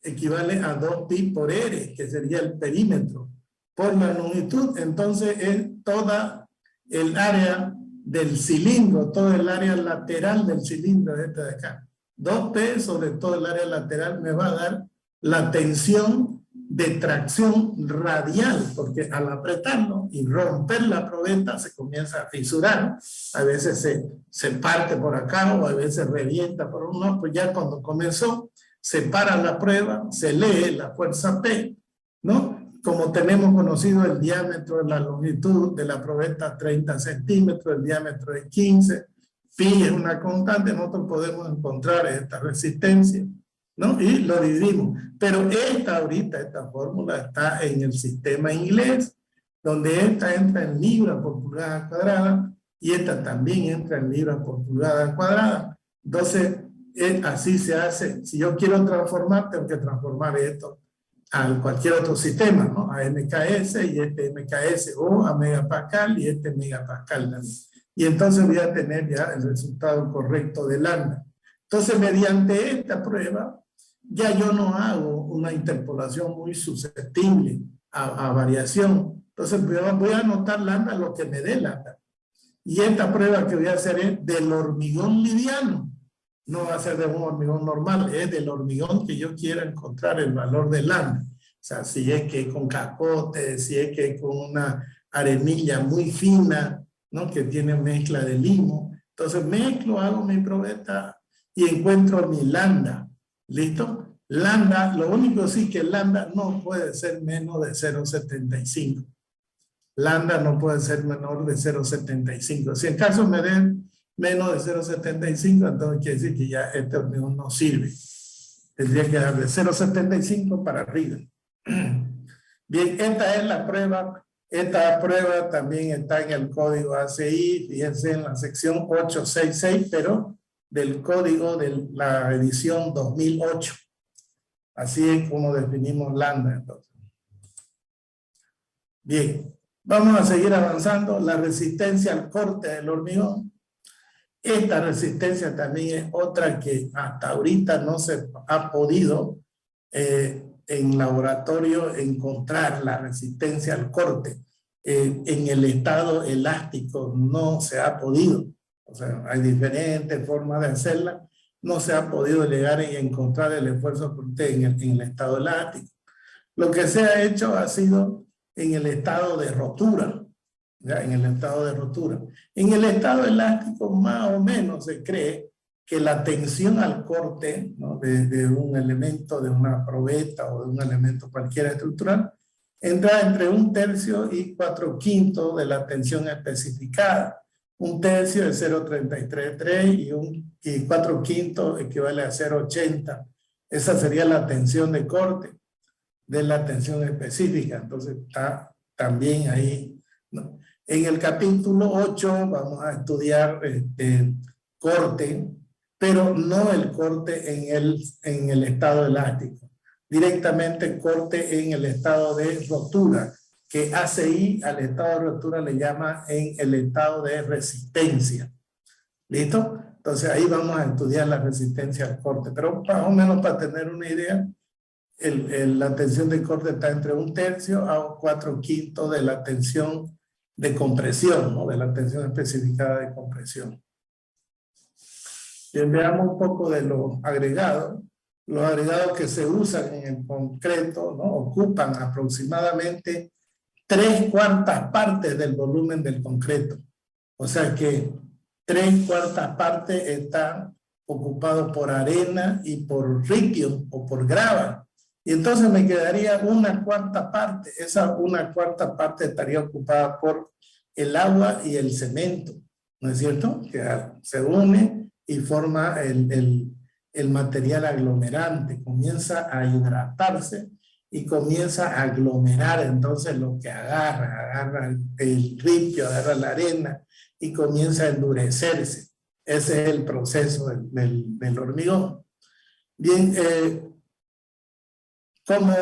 equivale a 2pi por R, que sería el perímetro, por la longitud, entonces es toda el área del cilindro, todo el área lateral del cilindro de este de acá. 2P sobre todo el área lateral me va a dar la tensión de tracción radial, porque al apretarlo y romper la probeta se comienza a fisurar, a veces se parte por acá o a veces revienta por uno, pues ya cuando comenzó se para la prueba, se lee la fuerza P, ¿no? Como tenemos conocido el diámetro, la longitud de la probeta 30 centímetros, el diámetro es 15, pi es una constante, nosotros podemos encontrar esta resistencia, ¿no? Y lo dividimos. Pero esta fórmula está en el sistema inglés, donde esta entra en libras por pulgada cuadrada y esta también entra en libras por pulgada cuadrada. Entonces, así se hace. Si yo quiero transformar, tengo que transformar esto a cualquier otro sistema, ¿no? A MKS y este MKS, o a megapascal y este megapascal también. Y entonces voy a tener ya el resultado correcto de lambda. Entonces, mediante esta prueba, ya yo no hago una interpolación muy susceptible a variación. Entonces, voy a anotar lambda lo que me dé lambda. Y esta prueba que voy a hacer es del hormigón liviano. No va a ser de un hormigón normal, es del hormigón que yo quiera encontrar el valor de lambda. O sea, si es que con capote, si es que con una arenilla muy fina, ¿no? Que tiene mezcla de limo. Entonces mezclo, hago mi probeta y encuentro mi lambda. ¿Listo? Lambda, lo único sí que lambda no puede ser menos de 0,75. Lambda no puede ser menor de 0,75. Si en caso me den menos de 0,75, entonces quiere decir que ya este hormigón no sirve. Tendría que dar de 0,75 para arriba. Bien, esta es la prueba. Esta prueba también está en el código ACI, fíjense en la sección 866, pero del código de la edición 2008. Así es como definimos lambda entonces. Bien, vamos a seguir avanzando. La resistencia al corte del hormigón. Esta resistencia también es otra que hasta ahorita no se ha podido en laboratorio encontrar la resistencia al corte. En el estado elástico no se ha podido. O sea, hay diferentes formas de hacerla. No se ha podido llegar y encontrar el esfuerzo corte en el estado elástico. Lo que se ha hecho ha sido en el estado de rotura. ¿Ya? En el estado de rotura. En el estado elástico más o menos se cree que la tensión al corte, ¿no? de un elemento, de una probeta o de un elemento cualquiera estructural, entra entre 1/3 y 4/5 de la tensión especificada. 1/3 es 0,333 y 4/5 equivale a 0,80. Esa sería la tensión de corte de la tensión específica. Entonces está también ahí, ¿no? En el capítulo 8 vamos a estudiar corte, pero no el corte en el estado elástico. Directamente corte en el estado de rotura, que ACI al estado de rotura le llama en el estado de resistencia. ¿Listo? Entonces ahí vamos a estudiar la resistencia al corte, pero más o menos para tener una idea, la tensión de corte está entre 1/3 a 4/5 de la tensión de compresión, ¿no? De la tensión especificada de compresión. Bien, veamos un poco de los agregados. Los agregados que se usan en el concreto, ¿no? Ocupan aproximadamente 3/4 partes del volumen del concreto. O sea que 3/4 partes están ocupados por arena y por ripio o por grava. Y entonces me quedaría 1/4 parte. Esa 1/4 parte estaría ocupada por el agua y el cemento, ¿no es cierto? Que se une y forma el material aglomerante. Comienza a hidratarse y comienza a aglomerar. Entonces lo que agarra el ripio, agarra la arena y comienza a endurecerse. Ese es el proceso del hormigón. Bien, como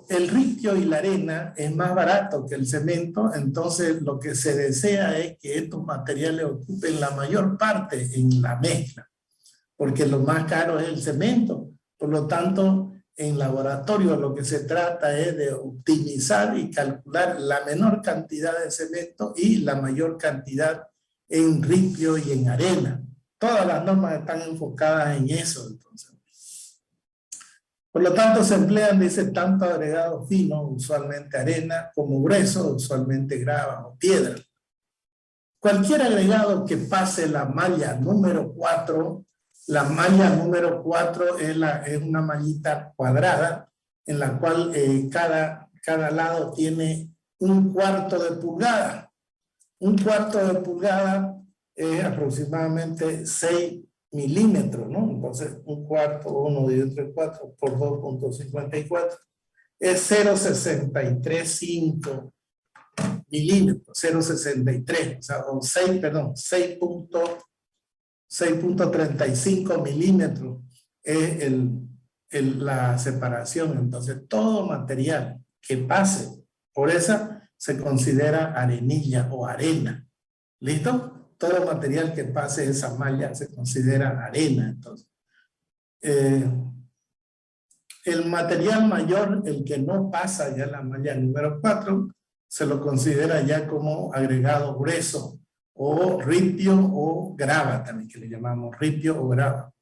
el ripio y la arena es más barato que el cemento, entonces lo que se desea es que estos materiales ocupen la mayor parte en la mezcla, porque lo más caro es el cemento. Por lo tanto, en laboratorio lo que se trata es de optimizar y calcular la menor cantidad de cemento y la mayor cantidad en ripio y en arena. Todas las normas están enfocadas en eso, entonces. Por lo tanto, se emplean, dice, tanto agregados finos, usualmente arena, como gruesos, usualmente grava o piedra. Cualquier agregado que pase la malla número 4, la malla número 4 es una mallita cuadrada, en la cual cada lado tiene 1/4 de pulgada. 1/4 de pulgada es aproximadamente 6 milímetros, ¿no? Entonces, 1/4, 1 dividido entre 4 por 2.54 es 0,635 milímetros, 0,63, o sea, 6.35 milímetros es la separación. Entonces, todo material que pase por esa se considera arenilla o arena. ¿Listo? Todo material que pase esa malla se considera arena. Entonces, el material mayor, el que no pasa ya la malla número 4, se lo considera ya como agregado grueso o ripio o grava, también que le llamamos ripio o grava.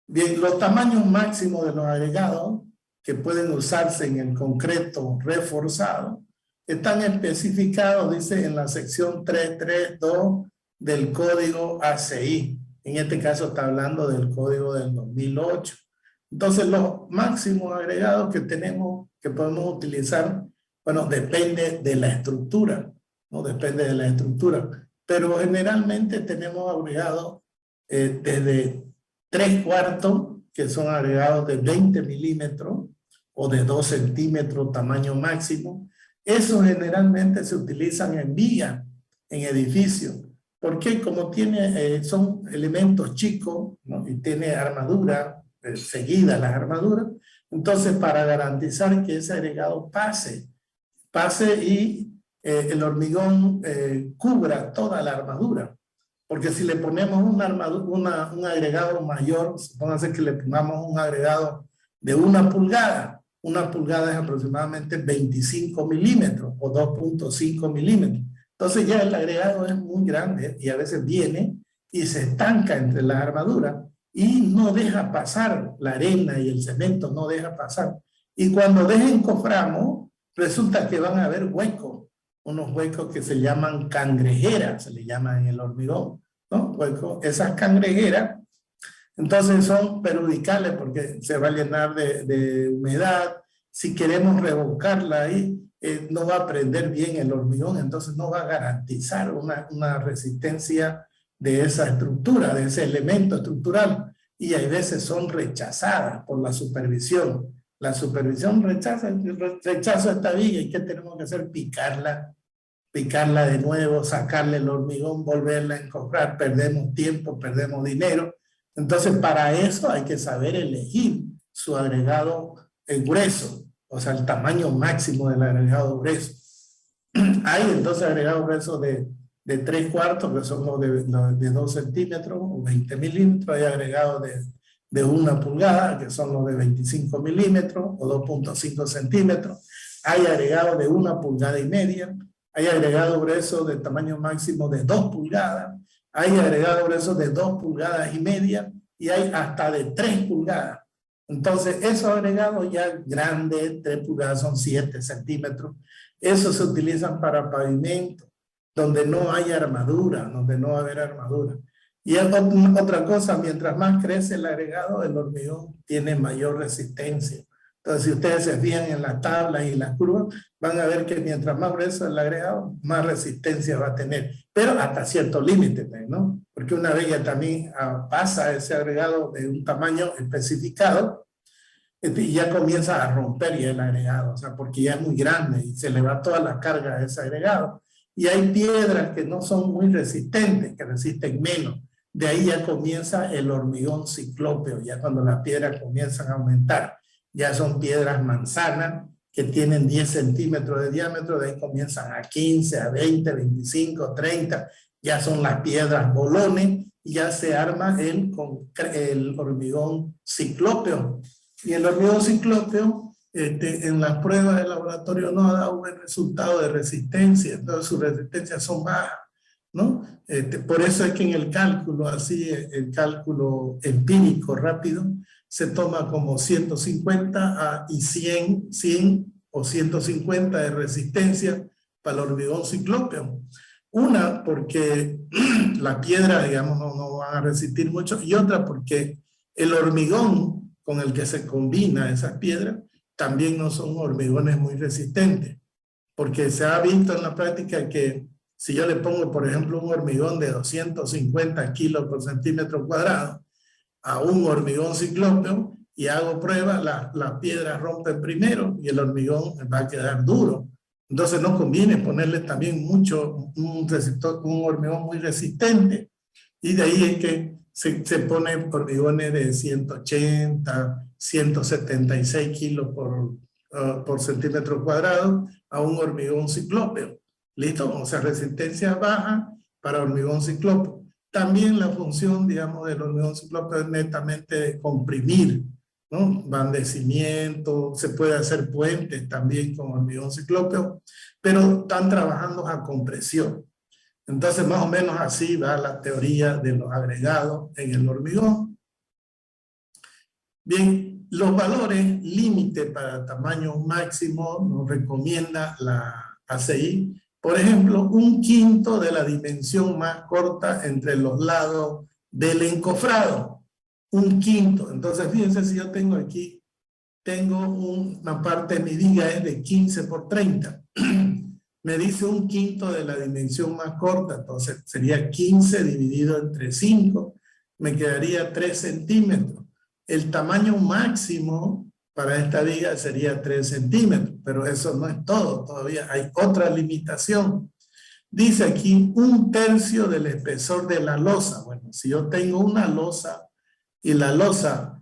Bien, los tamaños máximos de los agregados que pueden usarse en el concreto reforzado están especificados, dice, en la sección 332 del código ACI. En este caso está hablando del código del 2008. Entonces, los máximos agregados que tenemos, que podemos utilizar, bueno, depende de la estructura, ¿no? Depende de la estructura. Pero generalmente tenemos agregados desde 3/4, que son agregados de 20 milímetros o de 2 centímetros tamaño máximo. Esos generalmente se utilizan en vía, en edificios. Porque como son elementos chicos, ¿no? Y tiene armadura, seguida las armaduras, entonces para garantizar que ese agregado pase y el hormigón cubra toda la armadura. Porque si le ponemos un agregado mayor, supóngase que le pongamos un agregado de 1 pulgada. 1 pulgada es aproximadamente 25 milímetros o 2.5 milímetros. Entonces ya el agregado es muy grande y a veces viene y se estanca entre las armaduras y no deja pasar la arena y el cemento, no deja pasar. Y cuando desencoframos, resulta que van a haber huecos, unos huecos que se llaman cangrejeras, se le llaman en el hormigón, ¿no? Huecos, esas cangrejeras, entonces son perjudiciales porque se va a llenar de humedad. Si queremos revocarla ahí, no va a prender bien el hormigón, entonces no va a garantizar una resistencia de esa estructura, de ese elemento estructural. Y a veces son rechazadas por la supervisión. La supervisión rechaza esta viga. ¿Y qué tenemos que hacer? Picarla de nuevo, sacarle el hormigón, volverla a encofrar. Perdemos tiempo, perdemos dinero. Entonces, para eso hay que saber elegir su agregado grueso, o sea, el tamaño máximo del agregado grueso. Hay entonces agregados gruesos de 3/4, que son los de 2 centímetros o 20 milímetros. Hay agregados de 1 pulgada, que son los de 25 milímetros o 2.5 centímetros. Hay agregados de 1,5 pulgadas. Hay agregados gruesos de tamaño máximo de 2 pulgadas. Hay agregados gruesos de 2,5 pulgadas y hay hasta de 3 pulgadas. Entonces, esos agregados ya grandes, 3 pulgadas son 7 centímetros. Esos se utilizan para pavimento, donde no hay armadura, donde no va a haber armadura. Y otra cosa, mientras más crece el agregado, el hormigón tiene mayor resistencia. Entonces, si ustedes se fijan en las tablas y las curvas, van a ver que mientras más grueso el agregado, más resistencia va a tener. Pero hasta cierto límite, ¿no? Porque una vez ya también pasa ese agregado de un tamaño especificado, y ya comienza a romper ya el agregado, o sea, porque ya es muy grande y se le va toda la carga a ese agregado. Y hay piedras que no son muy resistentes, que resisten menos. De ahí ya comienza el hormigón ciclópeo, ya cuando las piedras comienzan a aumentar. Ya son piedras manzanas que tienen 10 centímetros de diámetro, de ahí comienzan a 15, a 20, 25, 30. Ya son las piedras bolones y ya se arma el hormigón ciclópeo. Y el hormigón ciclópeo, en las pruebas de laboratorio no ha dado un buen resultado de resistencia, entonces sus resistencias son bajas, ¿no? Por eso es que en el cálculo, así, el cálculo empírico rápido, se toma como 150 y 100 o 150 de resistencia para el hormigón ciclópeo. Una, porque la piedra, digamos, no va a resistir mucho, y otra porque el hormigón con el que se combina esas piedras también no son hormigones muy resistentes, porque se ha visto en la práctica que si yo le pongo, por ejemplo, un hormigón de 250 kilos por centímetro cuadrado a un hormigón ciclópeo y hago pruebas, las piedras rompen primero y el hormigón va a quedar duro. Entonces no conviene ponerle también un hormigón muy resistente. Y de ahí es que se pone hormigones de 180, 176 kilos por centímetro cuadrado a un hormigón ciclópeo. ¿Listo? O sea, resistencia baja para hormigón ciclópeo. También la función, digamos, del hormigón ciclópeo es netamente de comprimir, ¿no? Van de cimiento, se puede hacer puentes también con hormigón ciclópeo, pero están trabajando a compresión. Entonces, más o menos así va la teoría de los agregados en el hormigón. Bien, los valores límite para tamaño máximo nos recomienda la ACI, por ejemplo, 1/5 de la dimensión más corta entre los lados del encofrado. 1/5. Entonces, fíjense si yo tengo aquí, tengo una parte de mi viga es de 15 por 30. Me dice 1/5 de la dimensión más corta, entonces sería 15 dividido entre 5, me quedaría 3 centímetros. El tamaño máximo para esta viga sería 3 centímetros, pero eso no es todo, todavía hay otra limitación. Dice aquí 1/3 del espesor de la losa. Bueno, si yo tengo una losa y la losa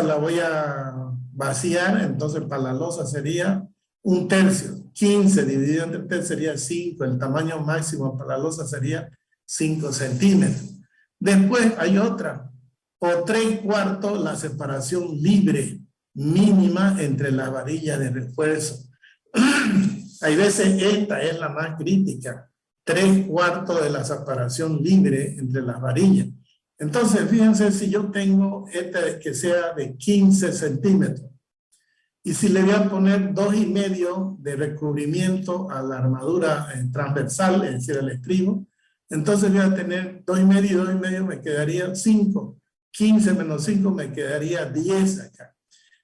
la voy a vaciar, entonces para la losa sería 1/3. 15 dividido entre 3 sería 5. El tamaño máximo para la losa sería 5 centímetros. Después hay otra. O 3/4 la separación libre mínima entre las varillas de refuerzo. Hay veces esta es la más crítica. 3/4 de la separación libre entre las varillas. Entonces, fíjense si yo tengo esta que sea de 15 centímetros. Y si le voy a poner 2,5 de recubrimiento a la armadura transversal, es decir, el estribo, entonces voy a tener 2,5 y 2,5 me quedaría 5. 15 menos 5 me quedaría 10 acá.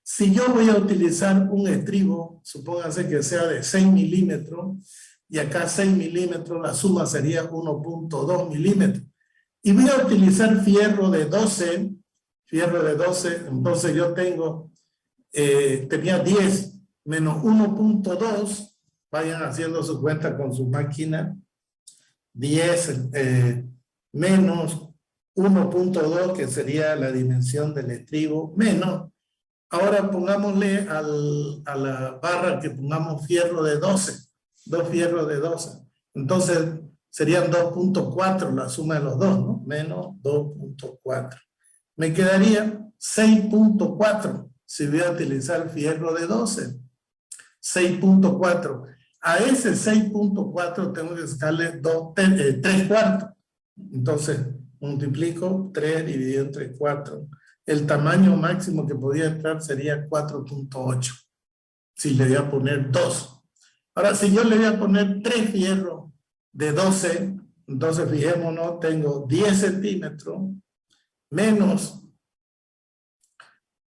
Si yo voy a utilizar un estribo, supóngase que sea de 6 milímetros, y acá 6 milímetros, la suma sería 1.2 milímetros. Y voy a utilizar fierro de 12, entonces yo tenía 10 menos 1.2, vayan haciendo su cuenta con su máquina, 10 menos 1.2, que sería la dimensión del estribo, menos, ahora pongámosle a la barra que pongamos fierro de 12, 2 fierros de 12, entonces serían 2.4 la suma de los dos, ¿no? Menos 2.4. Me quedaría 6.4 si voy a utilizar fierro de 12. 6.4. A ese 6.4 tengo que sacarle 3/4. Entonces, multiplico 3 dividido entre 4. El tamaño máximo que podía entrar sería 4.8. Si le voy a poner 2. Ahora, si yo le voy a poner 3 fierros de 12, entonces fijémonos, tengo 10 centímetros menos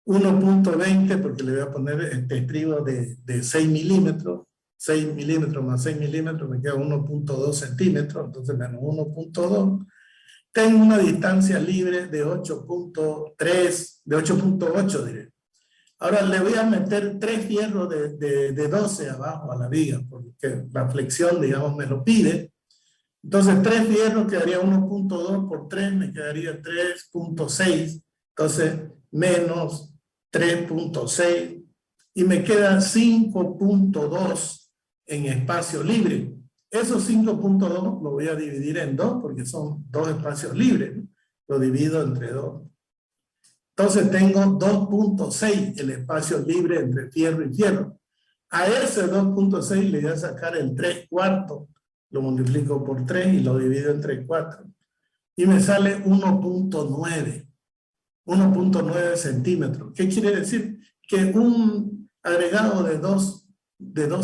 1.20, porque le voy a poner este estribo de 6 milímetros, 6 milímetros más 6 milímetros, me queda 1.2 centímetros, entonces menos 1.2. Tengo una distancia libre de 8.3, de 8.8 diré. Ahora le voy a meter 3 fierros de 12 abajo a la viga, porque la flexión, digamos, me lo pide. Entonces 3 fierros quedaría 1.2 por 3, me quedaría 3.6. Entonces menos 3.6 y me queda 5.2 en espacio libre. Esos 5.2 lo voy a dividir en 2 porque son 2 espacios libres, ¿no? Lo divido entre 2. Entonces tengo 2.6 el espacio libre entre fierro y fierro. A ese 2.6 le voy a sacar el 3/4, lo multiplico por 3 y lo divido entre 4. Y me sale 1.9. 1.9 centímetros. ¿Qué quiere decir? Que un agregado de 2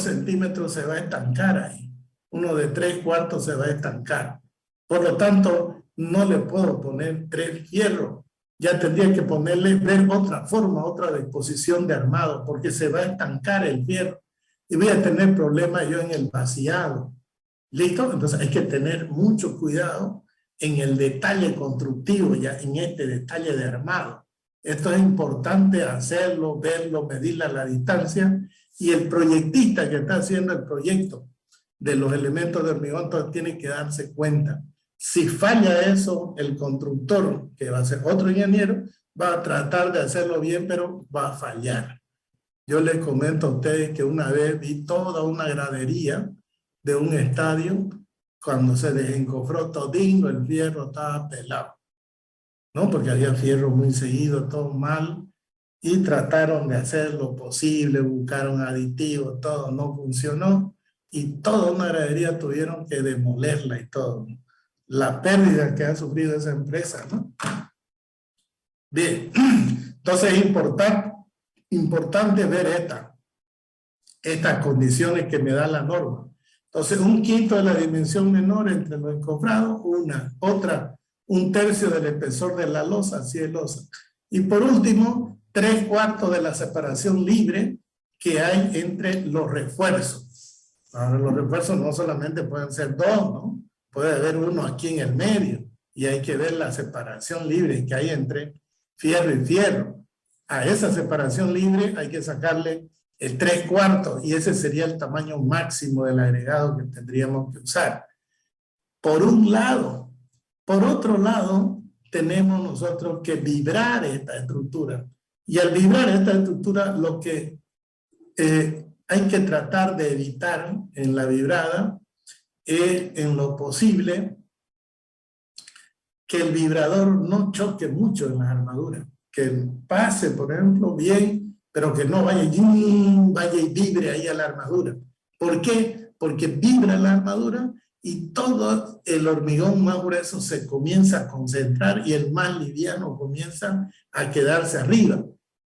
centímetros se va a estancar ahí. Uno de 3/4 se va a estancar. Por lo tanto, no le puedo poner 3 fierros. Ya tendría que ver otra forma, otra disposición de armado, porque se va a estancar el fierro. Y voy a tener problemas yo en el vaciado. ¿Listo? Entonces hay que tener mucho cuidado en el detalle constructivo, ya en este detalle de armado. Esto es importante hacerlo, verlo, medirle a la distancia, y el proyectista que está haciendo el proyecto de los elementos de hormigón tiene que darse cuenta. Si falla eso, el constructor, que va a ser otro ingeniero, va a tratar de hacerlo bien, pero va a fallar. Yo les comento a ustedes que una vez vi toda una gradería de un estadio. Cuando se desencofró todingo, el fierro estaba pelado, ¿no? Porque había fierro muy seguido, todo mal, y trataron de hacer lo posible, buscaron aditivos, todo no funcionó, y toda una gradería tuvieron que demolerla y todo, ¿no? La pérdida que ha sufrido esa empresa, ¿no? Bien, entonces es importante ver esta. estas condiciones que me da la norma. Entonces, 1/5 de la dimensión menor entre los encofrados, un tercio del espesor de la losa, si es losa. Y por último, 3/4 de la separación libre que hay entre los refuerzos. Ahora, los refuerzos no solamente pueden ser 2, ¿no? Puede haber uno aquí en el medio y hay que ver la separación libre que hay entre fierro y fierro. A esa separación libre hay que sacarle el 3/4 y ese sería el tamaño máximo del agregado que tendríamos que usar. Por un lado. Por otro lado, tenemos nosotros que vibrar esta estructura. Y al vibrar esta estructura, lo que hay que tratar de evitar en la vibrada es, en lo posible, que el vibrador no choque mucho en las armaduras. Que pase, por ejemplo, bien, pero que no vaya y vibre ahí a la armadura. ¿Por qué? Porque vibra la armadura y todo el hormigón más grueso se comienza a concentrar y el más liviano comienza a quedarse arriba,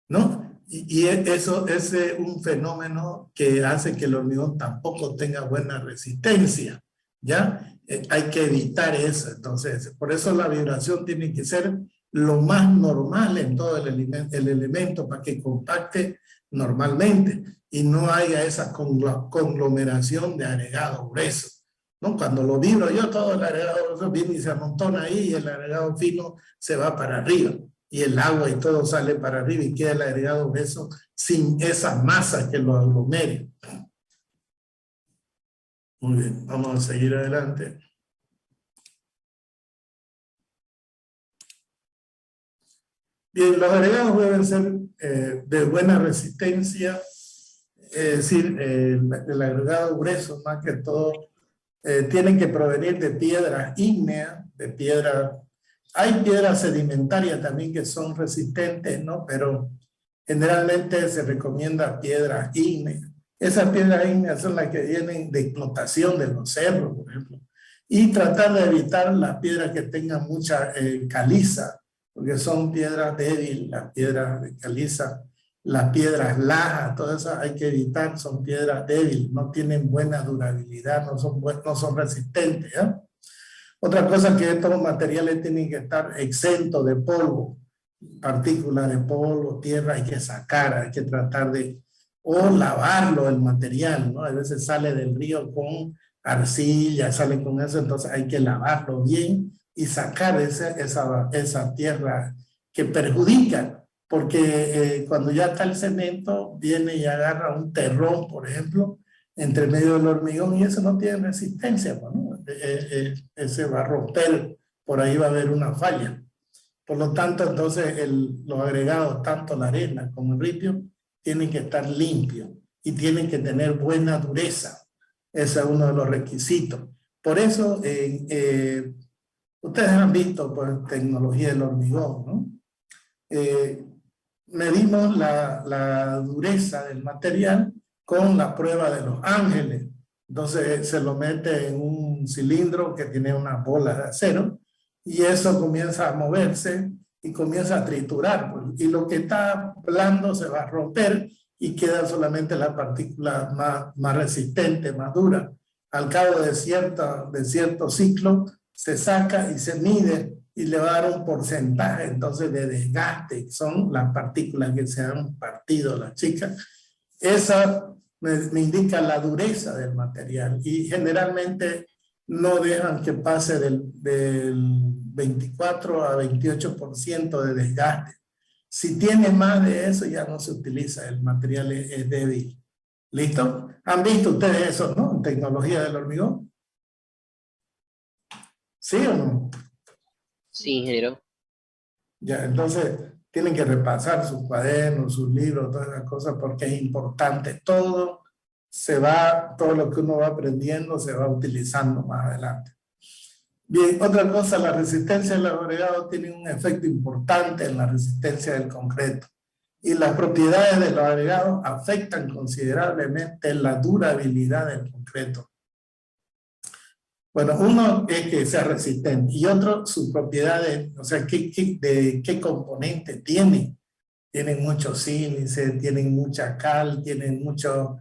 ¿no? Y eso es un fenómeno que hace que el hormigón tampoco tenga buena resistencia, ¿ya? Hay que evitar eso. Entonces, por eso la vibración tiene que ser lo más normal en todo el elemento para que compacte normalmente y no haya esa conglomeración de agregado grueso, ¿no? Cuando lo vibro yo, todo el agregado grueso viene y se amontona ahí y el agregado fino se va para arriba y el agua y todo sale para arriba y queda el agregado grueso sin esa masa que lo aglomere. Muy bien, vamos a seguir adelante. Bien, los agregados deben ser de buena resistencia, es decir, el agregado grueso más que todo tienen que provenir de piedras ígneas, de piedras. Hay piedras sedimentarias también que son resistentes, ¿no? Pero generalmente se recomienda piedras ígneas. Esas piedras ígneas son las que vienen de explotación de los cerros, por ejemplo. Y tratar de evitar las piedras que tengan mucha caliza, porque son piedras débiles, las piedras de caliza, las piedras lajas, todas esas hay que evitar, son piedras débiles, no tienen buena durabilidad, no son resistentes, ¿ya? Otra cosa que estos materiales tienen que estar exentos de polvo, partículas de polvo, tierra, hay que sacar, hay que tratar de, o lavarlo el material, ¿no? A veces sale del río con arcilla, sale con eso, entonces hay que lavarlo bien y sacar esa tierra que perjudica, porque cuando ya está el cemento, viene y agarra un terrón, por ejemplo, entre medio del hormigón y eso no tiene resistencia, ¿no? Ese va a romper, por ahí va a haber una falla. Por lo tanto, entonces los agregados, tanto la arena como el ripio, tienen que estar limpios y tienen que tener buena dureza. Ese es uno de los requisitos. Por eso, ustedes han visto pues, tecnología del hormigón, ¿no? Medimos la dureza del material con la prueba de los ángeles. Entonces se lo mete en un cilindro que tiene una bola de acero y eso comienza a moverse y comienza a triturar. Pues, y lo que está blando se va a romper y quedan solamente las partículas más resistentes, más duras. Al cabo de cierto ciclo se saca y se mide y le va a dar un porcentaje entonces de desgaste. Son las partículas que se han partido las chicas. Esa me indica la dureza del material y generalmente no dejan que pase del 24 a 28% de desgaste. Si tiene más de eso ya no se utiliza, el material es débil. ¿Listo? ¿Han visto ustedes eso, no? En tecnología del hormigón. ¿Sí o no? Sí, ingeniero. Ya, entonces tienen que repasar sus cuadernos, sus libros, todas esas cosas porque es importante. Todo lo que uno va aprendiendo se va utilizando más adelante. Bien, otra cosa, la resistencia de los agregados tiene un efecto importante en la resistencia del concreto. Y las propiedades de los agregados afectan considerablemente la durabilidad del concreto. Bueno, uno es que sea resistente y otro sus propiedades, o sea, qué componentes tienen. Tienen mucho sílice, tienen mucha cal, tienen mucho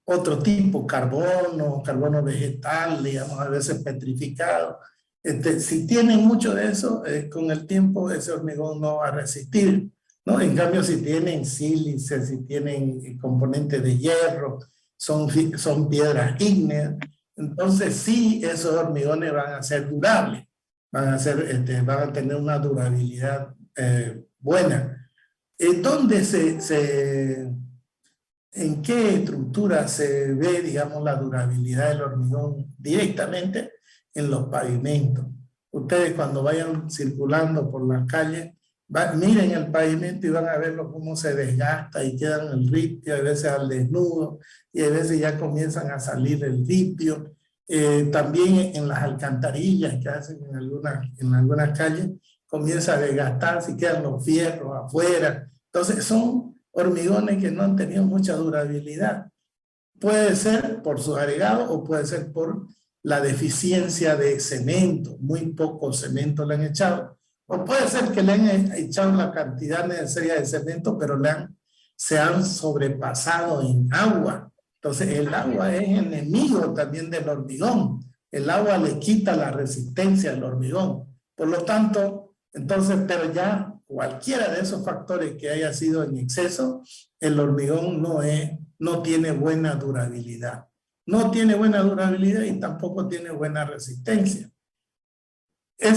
otro tipo, carbono vegetal, digamos, a veces petrificado. Si tienen mucho de eso, con el tiempo ese hormigón no va a resistir, ¿no? En cambio, si tienen sílice, si tienen componentes de hierro, son piedras ígneas, entonces sí, esos hormigones van a ser durables, van a tener una durabilidad buena. ¿En qué estructura se ve, digamos, la durabilidad del hormigón? Directamente en los pavimentos. Ustedes cuando vayan circulando por las calles, miren el pavimento y van a verlo cómo se desgasta y quedan el ripio, a veces al desnudo, y a veces ya comienzan a salir el ripio. También en las alcantarillas que hacen en algunas calles, comienza a desgastarse y quedan los fierros afuera. Entonces son hormigones que no han tenido mucha durabilidad. Puede ser por su agregado o puede ser por la deficiencia de cemento. Muy poco cemento le han echado. O puede ser que le han echado la cantidad necesaria de cemento, pero se han sobrepasado en agua. Entonces el agua es enemigo también del hormigón. El agua le quita la resistencia al hormigón. Por lo tanto, entonces, pero ya cualquiera de esos factores que haya sido en exceso, el hormigón no tiene buena durabilidad. No tiene buena durabilidad y tampoco tiene buena resistencia. En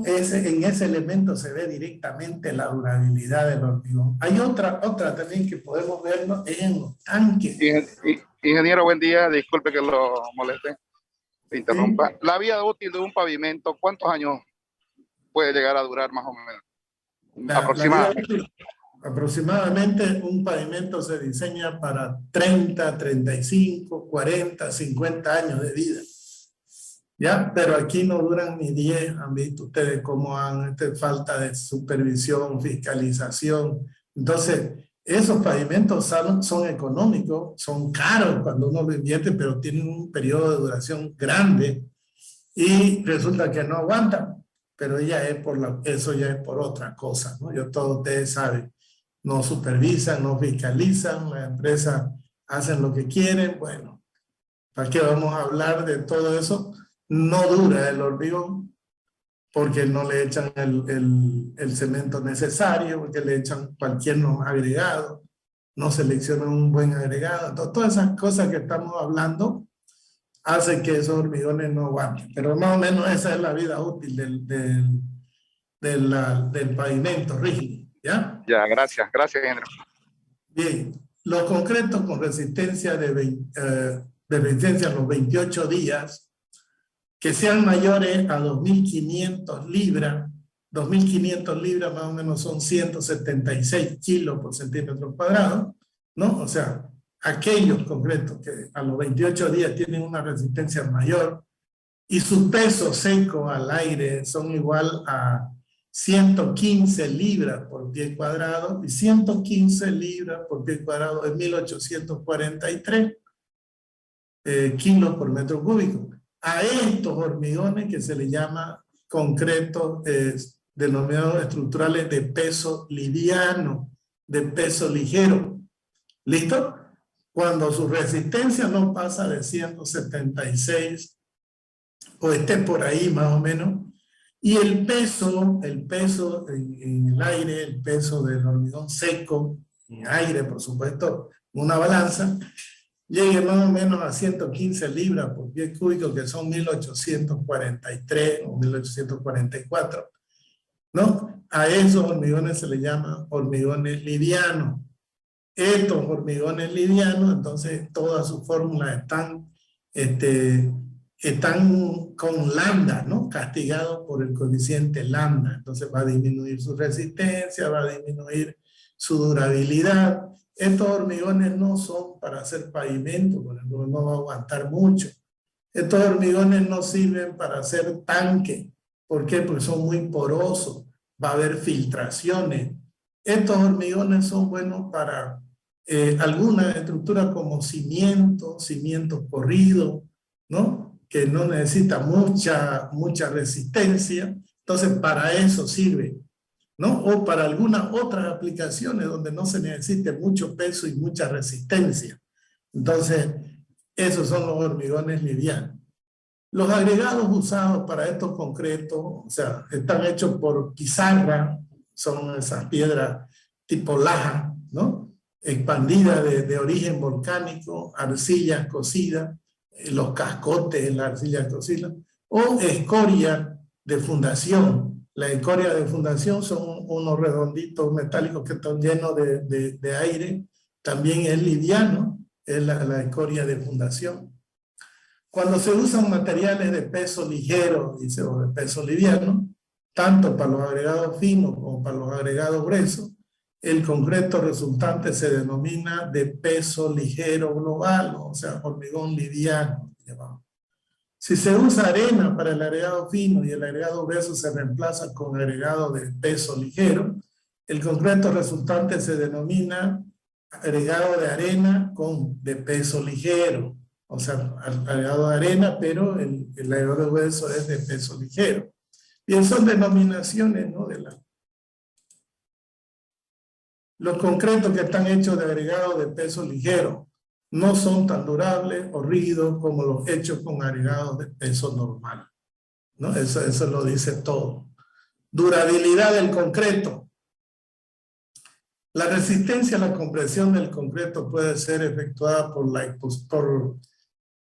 ese elemento se ve directamente la durabilidad del hormigón. Hay otra también que podemos verlo en los tanques. Ingeniero, buen día. Disculpe que lo moleste, te interrumpa. Sí. La vida útil de un pavimento, ¿cuántos años puede llegar a durar más o menos? Aproximadamente un pavimento se diseña para 30, 35, 40, 50 años de vida. ¿Ya? Pero aquí no duran ni 10, han visto ustedes cómo falta de supervisión, fiscalización. Entonces, esos pavimentos son económicos, son caros cuando uno lo invierte, pero tienen un periodo de duración grande y resulta que no aguantan. Pero eso ya es por otra cosa, ¿no? Todos ustedes saben, no supervisan, no fiscalizan, las empresas hacen lo que quieren. Bueno, ¿para qué vamos a hablar de todo eso? No dura el hormigón porque no le echan el cemento necesario, porque le echan cualquier agregado, no seleccionan un buen agregado. Entonces, todas esas cosas que estamos hablando hacen que esos hormigones no aguanten. Pero más o menos esa es la vida útil del pavimento rígido. ¿Ya? Ya, gracias, ingeniero. Bien, los concretos con resistencia de resistencia a los 28 días, que sean mayores a 2.500 libras, 2.500 libras más o menos son 176 kilos por centímetro cuadrado, ¿no? O sea, aquellos concretos que a los 28 días tienen una resistencia mayor y su peso seco al aire son igual a 115 libras por pie cuadrado, y 115 libras por pie cuadrado es 1.843 kilos por metro cúbico. A estos hormigones que se les llama concretos denominados estructurales de peso liviano, de peso ligero. ¿Listo? Cuando su resistencia no pasa de 176 o esté por ahí más o menos, y el peso en el aire, el peso del hormigón seco, en aire por supuesto, una balanza, llegue más o menos a 115 libras por pie cúbico, que son 1843 o 1844, ¿no? A esos hormigones se les llama hormigones livianos. Estos hormigones livianos, entonces todas sus fórmulas están con lambda, ¿no? Castigados por el coeficiente lambda. Entonces va a disminuir su resistencia, va a disminuir su durabilidad. Estos hormigones no son para hacer pavimento, porque no va a aguantar mucho. Estos hormigones no sirven para hacer tanque. ¿Por qué? Porque son muy porosos. Va a haber filtraciones. Estos hormigones son buenos para algunas estructuras como cimientos corridos, ¿no? Que no necesita mucha resistencia. Entonces, para eso sirve. ¿no? O para algunas otras aplicaciones donde no se necesite mucho peso y mucha resistencia. Entonces, esos son los hormigones livianos. Los agregados usados para estos concretos, o sea, están hechos por pizarra, son esas piedras tipo laja, ¿no? Expandidas de origen volcánico, arcillas cocidas, los cascotes en la arcilla cocida, o escoria de fundación. La escoria de fundación son unos redonditos metálicos que están llenos de aire, también es liviano, es la escoria de fundación. Cuando se usan materiales de peso ligero, dice, o de peso liviano, tanto para los agregados finos como para los agregados gruesos, el concreto resultante se denomina de peso ligero global, o sea, hormigón liviano. Si se usa arena para el agregado fino y el agregado grueso se reemplaza con agregado de peso ligero, el concreto resultante se denomina agregado de arena de peso ligero. O sea, agregado de arena, pero el agregado grueso es de peso ligero. Bien, son denominaciones, ¿no? Los concretos que están hechos de agregado de peso ligero no son tan durables o rígidos como los hechos con agregados de peso normal, ¿no? Eso lo dice todo. Durabilidad del concreto. La resistencia a la compresión del concreto puede ser efectuada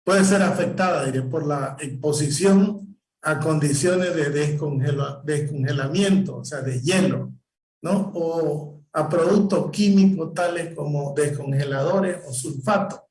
puede ser afectada, diré, por la exposición a condiciones de descongelamiento, o sea, de hielo, ¿no? O a productos químicos tales como descongeladores o sulfatos.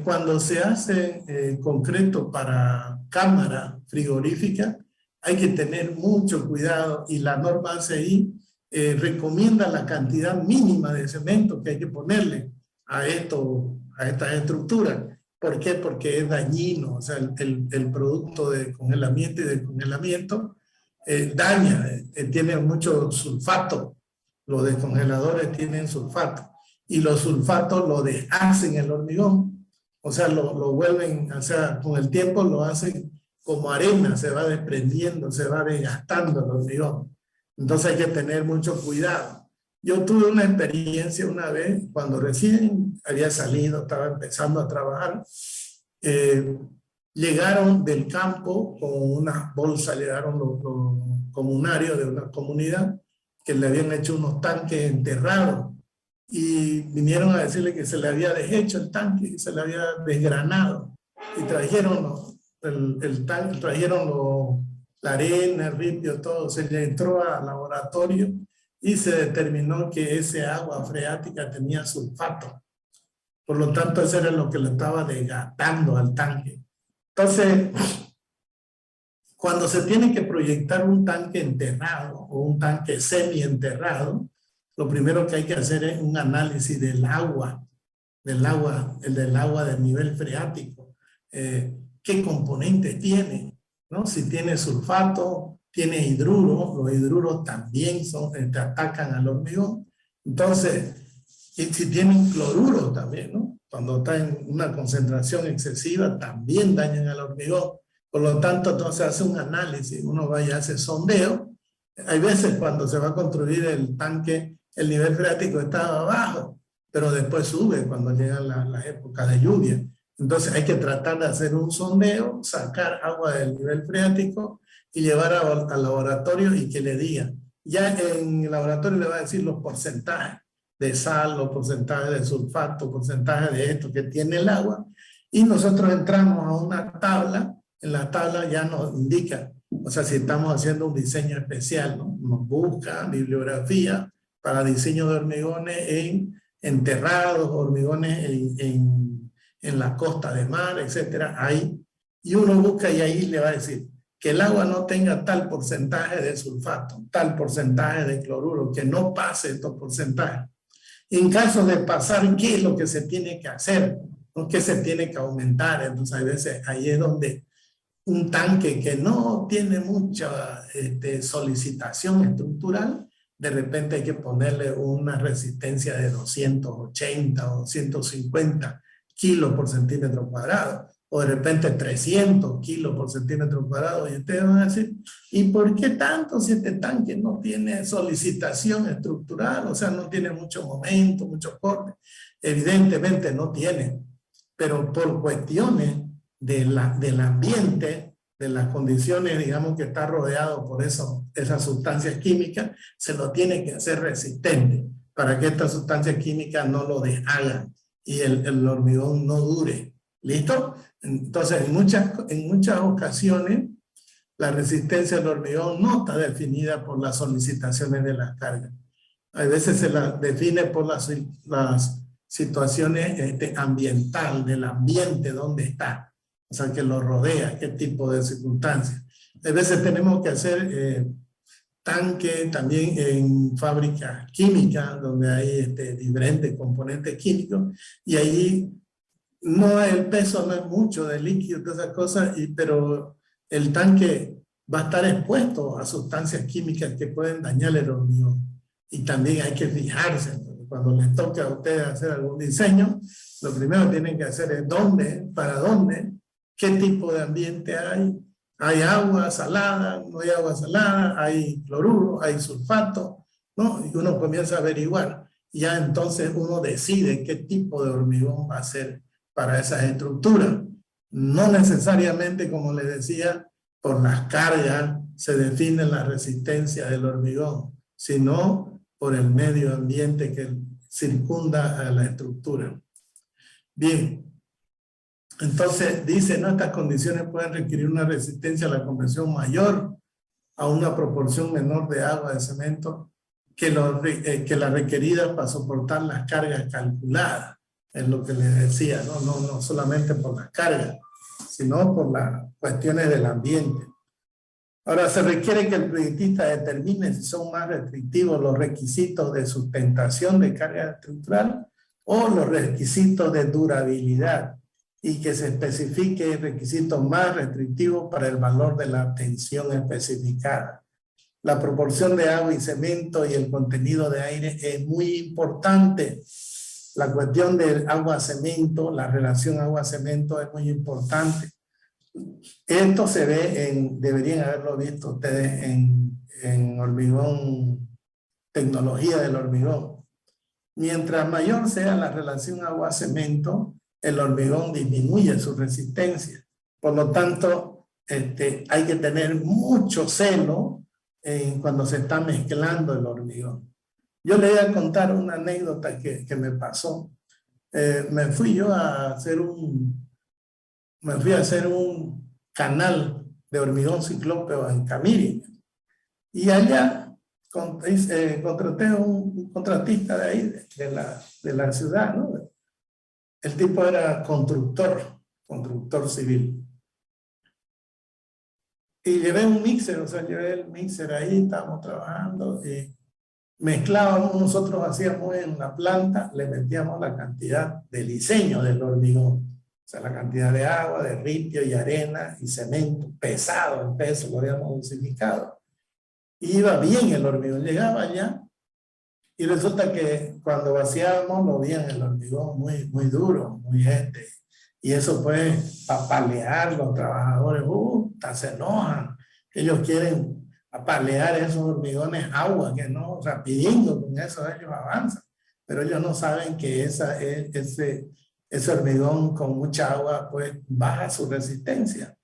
Cuando se hace concreto para cámara frigorífica, hay que tener mucho cuidado y la norma ACI recomienda la cantidad mínima de cemento que hay que ponerle a estas estructuras. ¿Por qué? Porque es dañino, o sea, el producto de congelamiento y descongelamiento daña, tiene mucho sulfato. Los descongeladores tienen sulfato. Y los sulfatos lo deshacen el hormigón. O sea, lo vuelven, o sea, con el tiempo lo hacen como arena, se va desprendiendo, se va desgastando el hormigón. Entonces hay que tener mucho cuidado. Yo tuve una experiencia una vez, cuando recién había salido, estaba empezando a trabajar, llegaron del campo con unas bolsas, llegaron los comunarios de una comunidad que le habían hecho unos tanques enterrados y vinieron a decirle que se le había deshecho el tanque, que se le había desgranado y trajeron el tanque, trajeron la arena, el ripio, todo, se le entró al laboratorio y se determinó que ese agua freática tenía sulfato. Por lo tanto, eso era lo que le estaba desgastando al tanque. Entonces, cuando se tiene que proyectar un tanque enterrado o un tanque semi-enterrado, lo primero que hay que hacer es un análisis del agua del nivel freático. ¿Qué componentes tiene? ¿No? Si tiene sulfato, tiene hidruro, los hidruros también atacan al hormigón. Entonces, y si tienen cloruro también, ¿no? Cuando está en una concentración excesiva, también dañan al hormigón. Por lo tanto, entonces hace un análisis, uno va y hace sondeo. Hay veces cuando se va a construir el tanque, el nivel freático está bajo, pero después sube cuando llegan las épocas de lluvia. Entonces hay que tratar de hacer un sondeo, sacar agua del nivel freático y llevar al laboratorio y que le diga. Ya en el laboratorio le va a decir los porcentajes de sal, los porcentajes de sulfato, porcentajes de esto que tiene el agua. Y nosotros entramos a una tabla, en la tabla ya nos indica, o sea, si estamos haciendo un diseño especial, ¿no? Nos busca bibliografía para diseño de hormigones enterrados, hormigones en la costa de mar, etcétera, ahí. Y uno busca y ahí le va a decir que el agua no tenga tal porcentaje de sulfato, tal porcentaje de cloruro, que no pase estos porcentajes. En caso de pasar, ¿qué es lo que se tiene que hacer? ¿Qué se tiene que aumentar? Entonces, a veces ahí es donde un tanque que no tiene mucha solicitación estructural, de repente hay que ponerle una resistencia de 280 o 250 kilos por centímetro cuadrado. o de repente 300 kilos por centímetro cuadrado. Y ustedes van a decir, ¿y por qué tanto si este tanque no tiene solicitación estructural? O sea, no tiene mucho momento, mucho corte. Evidentemente no tiene, pero por cuestiones del ambiente, de las condiciones, digamos, que está rodeado por esas sustancias químicas, se lo tiene que hacer resistente para que estas sustancias químicas no lo deshagan y el hormigón no dure. ¿Listo? Entonces, en muchas ocasiones, la resistencia del hormigón no está definida por las solicitaciones de las cargas. A veces se la define por las situaciones ambiental, del ambiente donde está. O sea, que lo rodea, qué tipo de circunstancias. A veces tenemos que hacer tanques también en fábricas químicas, donde hay diferentes componentes químicos, y ahí el peso no es mucho de líquido, todas esas cosas, pero el tanque va a estar expuesto a sustancias químicas que pueden dañar el hormigón. Y también hay que fijarse, cuando les toque a ustedes hacer algún diseño, lo primero que tienen que hacer es dónde, para dónde, qué tipo de ambiente hay. Hay agua salada, no hay agua salada, hay cloruro, hay sulfato, ¿no? Y uno comienza a averiguar. Ya entonces uno decide qué tipo de hormigón va a ser para esas estructuras. No necesariamente, como les decía, por las cargas se define la resistencia del hormigón, sino por el medio ambiente que circunda a la estructura. Bien. Entonces, dice, ¿no? Estas condiciones pueden requerir una resistencia a la conversión mayor a una proporción menor de agua de cemento que la requerida para soportar las cargas calculadas. Es lo que les decía, no solamente por las cargas, sino por las cuestiones del ambiente. Ahora, se requiere que el proyectista determine si son más restrictivos los requisitos de sustentación de carga estructural o los requisitos de durabilidad, y que se especifique requisitos más restrictivos para el valor de la tensión especificada. La proporción de agua y cemento y el contenido de aire es muy importante. La cuestión del agua-cemento, la relación agua-cemento es muy importante. Esto se ve deberían haberlo visto ustedes en hormigón, tecnología del hormigón. Mientras mayor sea la relación agua-cemento, el hormigón disminuye su resistencia. Por lo tanto, hay que tener mucho celo cuando se está mezclando el hormigón. Yo le voy a contar una anécdota que me pasó. Me fui a hacer un canal de hormigón ciclópeo en Camiri. Y allá contraté a un contratista de ahí, de la ciudad, ¿no? El tipo era constructor civil. Y llevé un mixer, o sea, llevé el mixer ahí, estábamos trabajando, y mezclábamos, nosotros hacíamos en la planta, le metíamos la cantidad de diseño del hormigón, o sea, la cantidad de agua, de ripio y arena y cemento, pesado el peso, lo habíamos dosificado. Y iba bien el hormigón, llegaba allá, y resulta que cuando vaciábamos lo veían el hormigón muy duro, muy gente. Y eso pues apalear los trabajadores, se enojan. Ellos quieren apalear esos hormigones agua, que no, rapidito, con eso ellos avanzan. Pero ellos no saben que ese hormigón con mucha agua pues baja su resistencia.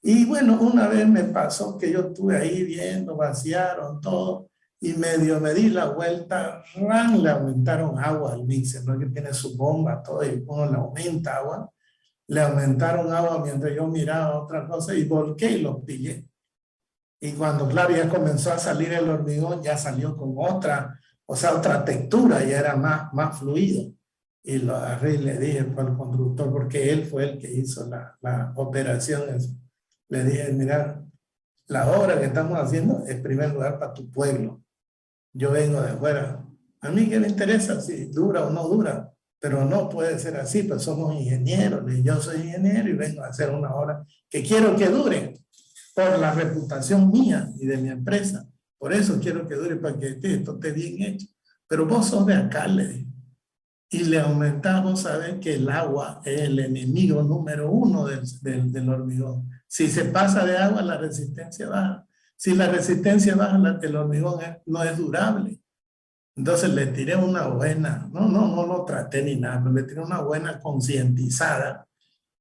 Y bueno, una vez me pasó que yo estuve ahí viendo, vaciaron todo. Y medio me di la vuelta, le aumentaron agua al mixer, ¿no? Que tiene su bomba, todo, y uno le aumenta agua. Le aumentaron agua mientras yo miraba otra cosa y volqué y los pillé. Y cuando, claro, ya comenzó a salir el hormigón, ya salió con otra textura, ya era más fluido. Y lo agarré y le dije al constructor, porque él fue el que hizo la operación. Le dije, mira, la obra que estamos haciendo es en primer lugar para tu pueblo. Yo vengo de afuera. A mí qué me interesa si dura o no dura, pero no puede ser así, pues somos ingenieros, y yo soy ingeniero y vengo a hacer una obra que quiero que dure por la reputación mía y de mi empresa. Por eso quiero que dure, para que esto esté bien hecho. Pero vos sos de acá, le digo. y le aumentamos, saben que el agua es el enemigo número 1 del hormigón. Si se pasa de agua, la resistencia baja. Si la resistencia baja, el hormigón no es durable. Entonces le tiré una buena, no lo traté ni nada, pero le tiré una buena concientizada,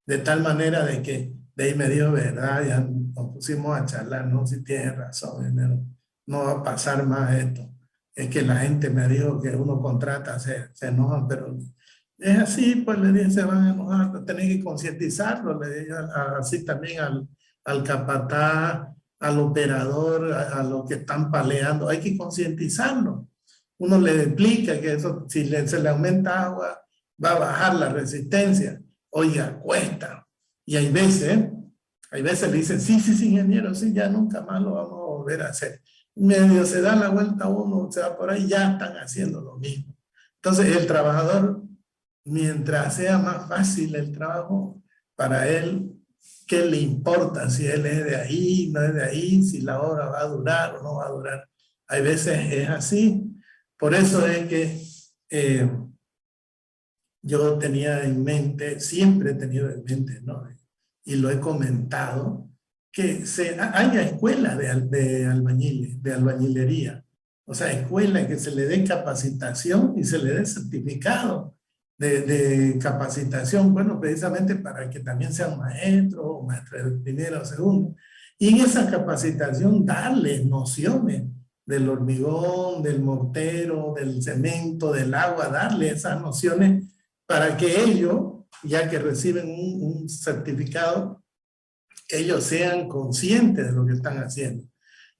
de tal manera de que de ahí me dijo, verdad, ya nos pusimos a charlar, no, si tienes razón, no va a pasar más esto. Es que la gente me dijo que uno contrata, se enojan, pero es así, pues le dije, se van a enojar, tenés que concientizarlo, le dije así también al capataz, al operador, a los que están paleando, hay que concientizarlo. Uno le explica que eso, si se le aumenta agua, va a bajar la resistencia. Oiga, cuesta. Y hay veces le dicen, sí, ingeniero, sí, ya nunca más lo vamos a volver a hacer. Medio se da la vuelta uno, se va por ahí, ya están haciendo lo mismo. Entonces, el trabajador, mientras sea más fácil el trabajo, para él, ¿qué le importa si él es de ahí, no es de ahí, si la obra va a durar o no va a durar? Hay veces es así. Por eso es que yo tenía en mente, siempre he tenido en mente, ¿no? Y lo he comentado, que haya escuelas de albañiles, de albañilería. O sea, escuelas que se le dé capacitación y se le dé certificado de capacitación, bueno, precisamente para que también sean maestros o maestros de primero o segundo. Y en esa capacitación darles nociones del hormigón, del mortero, del cemento, del agua, darle esas nociones para que ellos, ya que reciben un certificado, ellos sean conscientes de lo que están haciendo.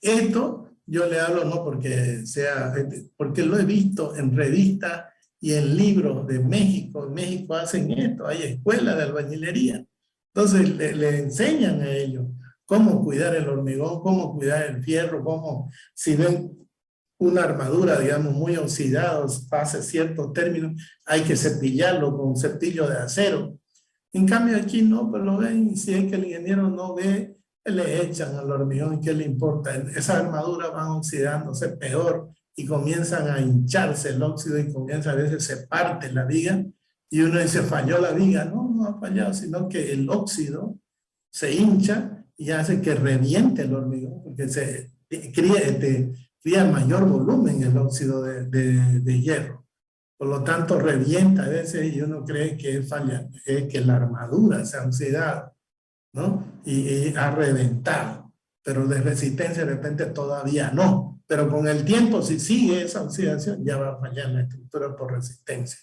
Esto yo le hablo no porque porque lo he visto en revistas y en libros de México. En México hacen esto, hay escuelas de albañilería. Entonces le enseñan a ellos cómo cuidar el hormigón, cómo cuidar el fierro, cómo, si ven una armadura, digamos, muy oxidada, pase ciertos términos, hay que cepillarlo con un cepillo de acero. En cambio aquí no, pero lo ven, y si es que el ingeniero no ve, le echan al hormigón, ¿qué le importa? Esas armaduras van oxidándose peor y comienzan a hincharse el óxido y comienza a veces se parte la viga y uno dice, falló la viga. No ha fallado, sino que el óxido se hincha y hace que reviente el hormigón, porque se cría mayor volumen el óxido de hierro. Por lo tanto, revienta a veces y uno cree que es falla, es que la armadura se ha oxidado, ¿no? Y ha reventado. Pero de resistencia de repente todavía no. Pero con el tiempo, si sigue esa oxidación, ya va a fallar la estructura por resistencia.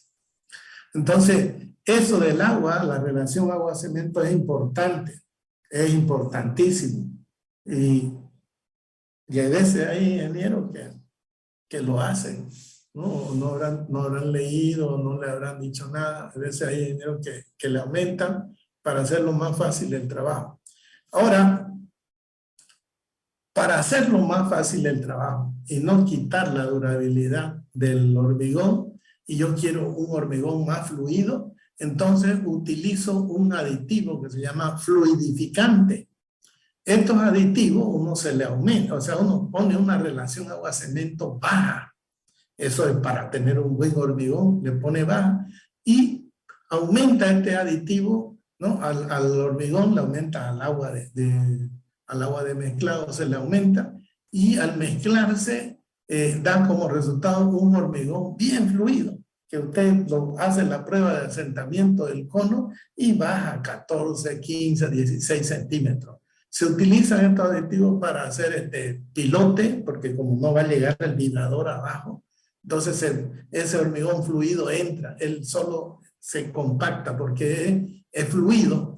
Entonces, eso del agua, la relación agua-cemento es importante. Es importantísimo. Y hay veces hay ingenieros que lo hacen. No habrán leído, no le habrán dicho nada. A veces hay ingenieros que le aumentan para hacerlo más fácil el trabajo. Ahora, para hacerlo más fácil el trabajo y no quitar la durabilidad del hormigón, y yo quiero un hormigón más fluido, entonces utilizo un aditivo que se llama fluidificante. Estos aditivos uno se le aumenta, o sea, uno pone una relación agua-cemento baja. Eso es para tener un buen hormigón, le pone baja y aumenta este aditivo, ¿no? Al hormigón le aumenta al agua al agua de mezclado, se le aumenta y al mezclarse da como resultado un hormigón bien fluido, que usted hace la prueba de asentamiento del cono y baja 14, 15, 16 centímetros. Se utilizan estos aditivos para hacer pilote, porque como no va a llegar el vibrador abajo, entonces ese hormigón fluido entra, él solo se compacta porque es fluido.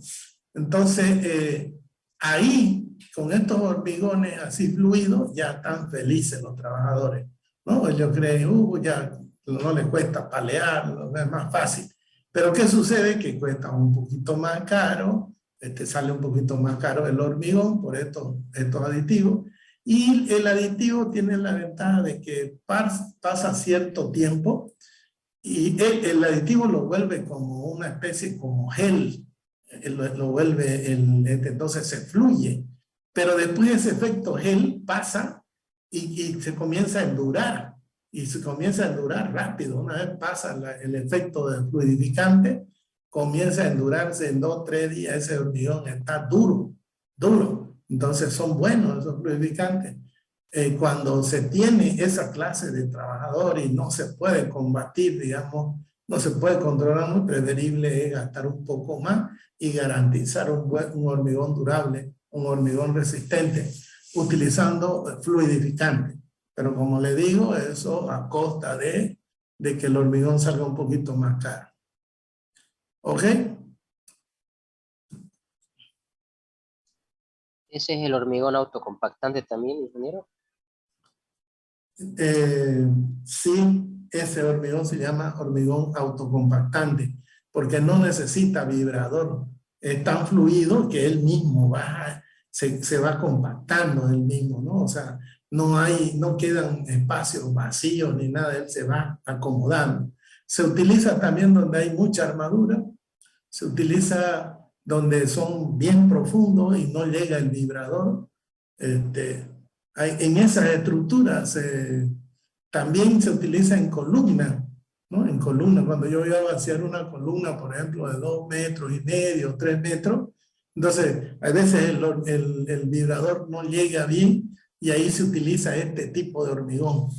Entonces ahí, con estos hormigones así fluidos, ya están felices los trabajadores, ¿no? Ellos creen, ya no les cuesta palear, es más fácil. Pero ¿qué sucede? Que cuesta un poquito más caro, sale un poquito más caro el hormigón por estos aditivos. Y el aditivo tiene la ventaja de que pasa cierto tiempo y el aditivo lo vuelve como una especie como gel, lo vuelve, entonces se fluye. Pero después ese efecto gel pasa y se comienza a endurar. y se comienza a endurar rápido. Una vez pasa el efecto del fluidificante, comienza a endurarse en 2 o 3 días. Ese hormigón está duro. Entonces son buenos esos fluidificantes. Cuando se tiene esa clase de trabajador y no se puede combatir, digamos, no se puede controlar, muy preferible es gastar un poco más y garantizar un hormigón durable, un hormigón resistente, utilizando fluidificante. Pero como le digo, eso a costa de que el hormigón salga un poquito más caro. ¿Ok? ¿Ese es el hormigón autocompactante también, ingeniero? Sí, ese hormigón se llama hormigón autocompactante, porque no necesita vibrador. Es tan fluido que él mismo se va compactando él mismo, ¿no? O sea, no quedan espacios vacíos ni nada, él se va acomodando. Se utiliza también donde hay mucha armadura, se utiliza donde son bien profundos y no llega el vibrador. En esas estructuras también se utiliza en columna, ¿no? En columna, cuando yo voy a vaciar una columna, por ejemplo, de 2,5 metros, 3 metros, entonces a veces el vibrador no llega bien y ahí se utiliza este tipo de hormigón.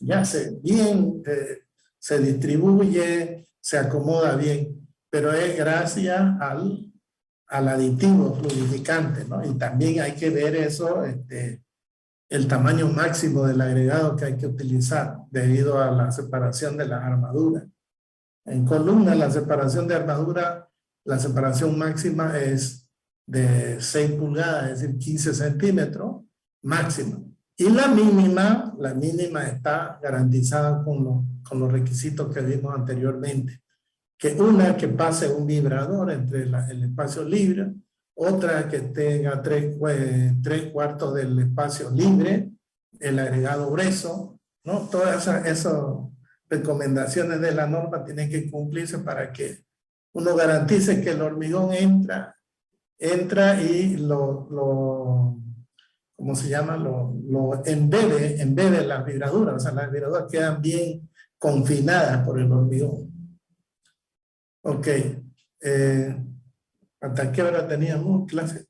Ya se distribuye, se acomoda bien, pero es gracias al aditivo fluidificante, ¿no? Y también hay que ver eso, el tamaño máximo del agregado que hay que utilizar debido a la separación de las armaduras. En columna, la separación de armadura, la separación máxima es de 6 pulgadas, es decir, 15 centímetros máximo. Y la mínima está garantizada con los requisitos que vimos anteriormente. Que pase un vibrador entre el espacio libre, otra que tenga 3/4 del espacio libre, el agregado grueso, ¿no? Todas esas recomendaciones de la norma tienen que cumplirse para que uno garantice que el hormigón entra y ¿cómo se llama? Lo embebe las vibraduras, o sea, las vibraduras quedan bien confinadas por el hormigón. Ok. ¿Hasta qué hora teníamos clase?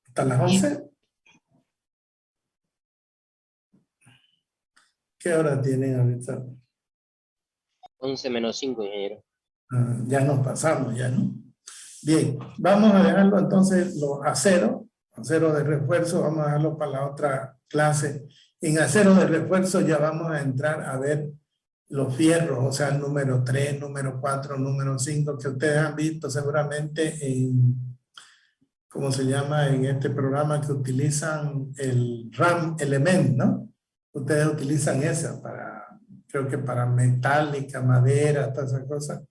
¿Hasta las 11? ¿Qué hora tienen ahorita? 11 menos 5, ingeniero. Ya nos pasamos, ya, ¿no? Bien, vamos a dejarlo entonces los acero de refuerzo, vamos a dejarlo para la otra clase. En acero de refuerzo ya vamos a entrar a ver los fierros, o sea, el número 3, número 4, número 5, que ustedes han visto seguramente ¿cómo se llama? En este programa que utilizan el RAM Element, ¿no? Ustedes utilizan esa creo que para metálica, madera, todas esas cosas.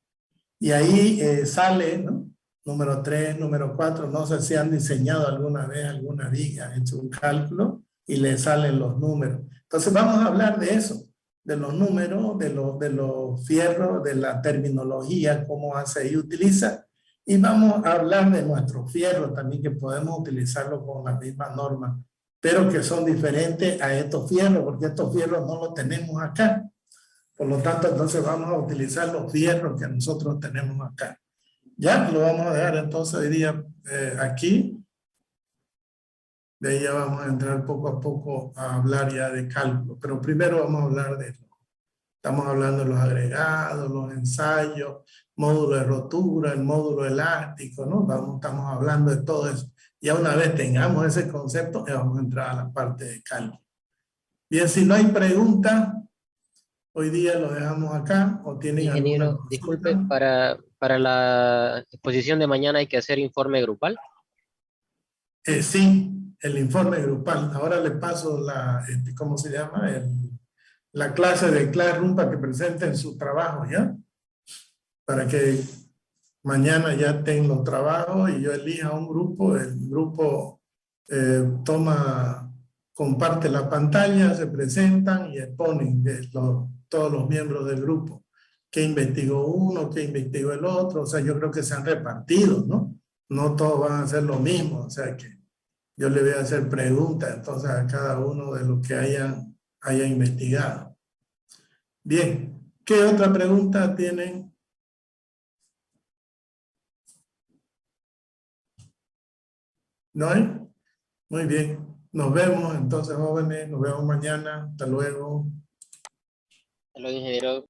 Y ahí sale, ¿no? Número 3, número 4, no sé si han diseñado alguna vez alguna viga, han hecho un cálculo y le salen los números. Entonces vamos a hablar de eso, de los números, de los fierros, de la terminología, cómo hace y utiliza. Y vamos a hablar de nuestros fierros también, que podemos utilizarlos con la misma norma, pero que son diferentes a estos fierros, porque estos fierros no los tenemos acá. Por lo tanto, entonces vamos a utilizar los fierros que nosotros tenemos acá. Ya lo vamos a dejar entonces hoy día aquí. De ahí ya vamos a entrar poco a poco a hablar ya de cálculo. Pero primero vamos a hablar estamos hablando de los agregados, los ensayos, módulo de rotura, el módulo elástico, ¿no? Estamos hablando de todo eso. Ya una vez tengamos ese concepto, vamos a entrar a la parte de cálculo. Bien, si no hay preguntas, hoy día lo dejamos acá o tienen Ingeniero, alguna consulta. disculpe, para la exposición de mañana hay que hacer informe grupal. Sí, el informe grupal. Ahora le paso ¿cómo se llama? La clase de Classroom para que presenten su trabajo, ¿ya? Para que mañana ya tengan los trabajos y yo elija un grupo. El grupo comparte la pantalla, se presentan y exponen todos los miembros del grupo. ¿Qué investigó uno? ¿Qué investigó el otro? O sea, yo creo que se han repartido, ¿no? No todos van a hacer lo mismo, o sea que Yo le voy a hacer preguntas entonces a cada uno de los que haya investigado. Bien, ¿qué otra pregunta tienen? ¿No hay? Muy bien. Nos vemos entonces, jóvenes. Nos vemos mañana. Hasta luego. Hasta luego, ingeniero.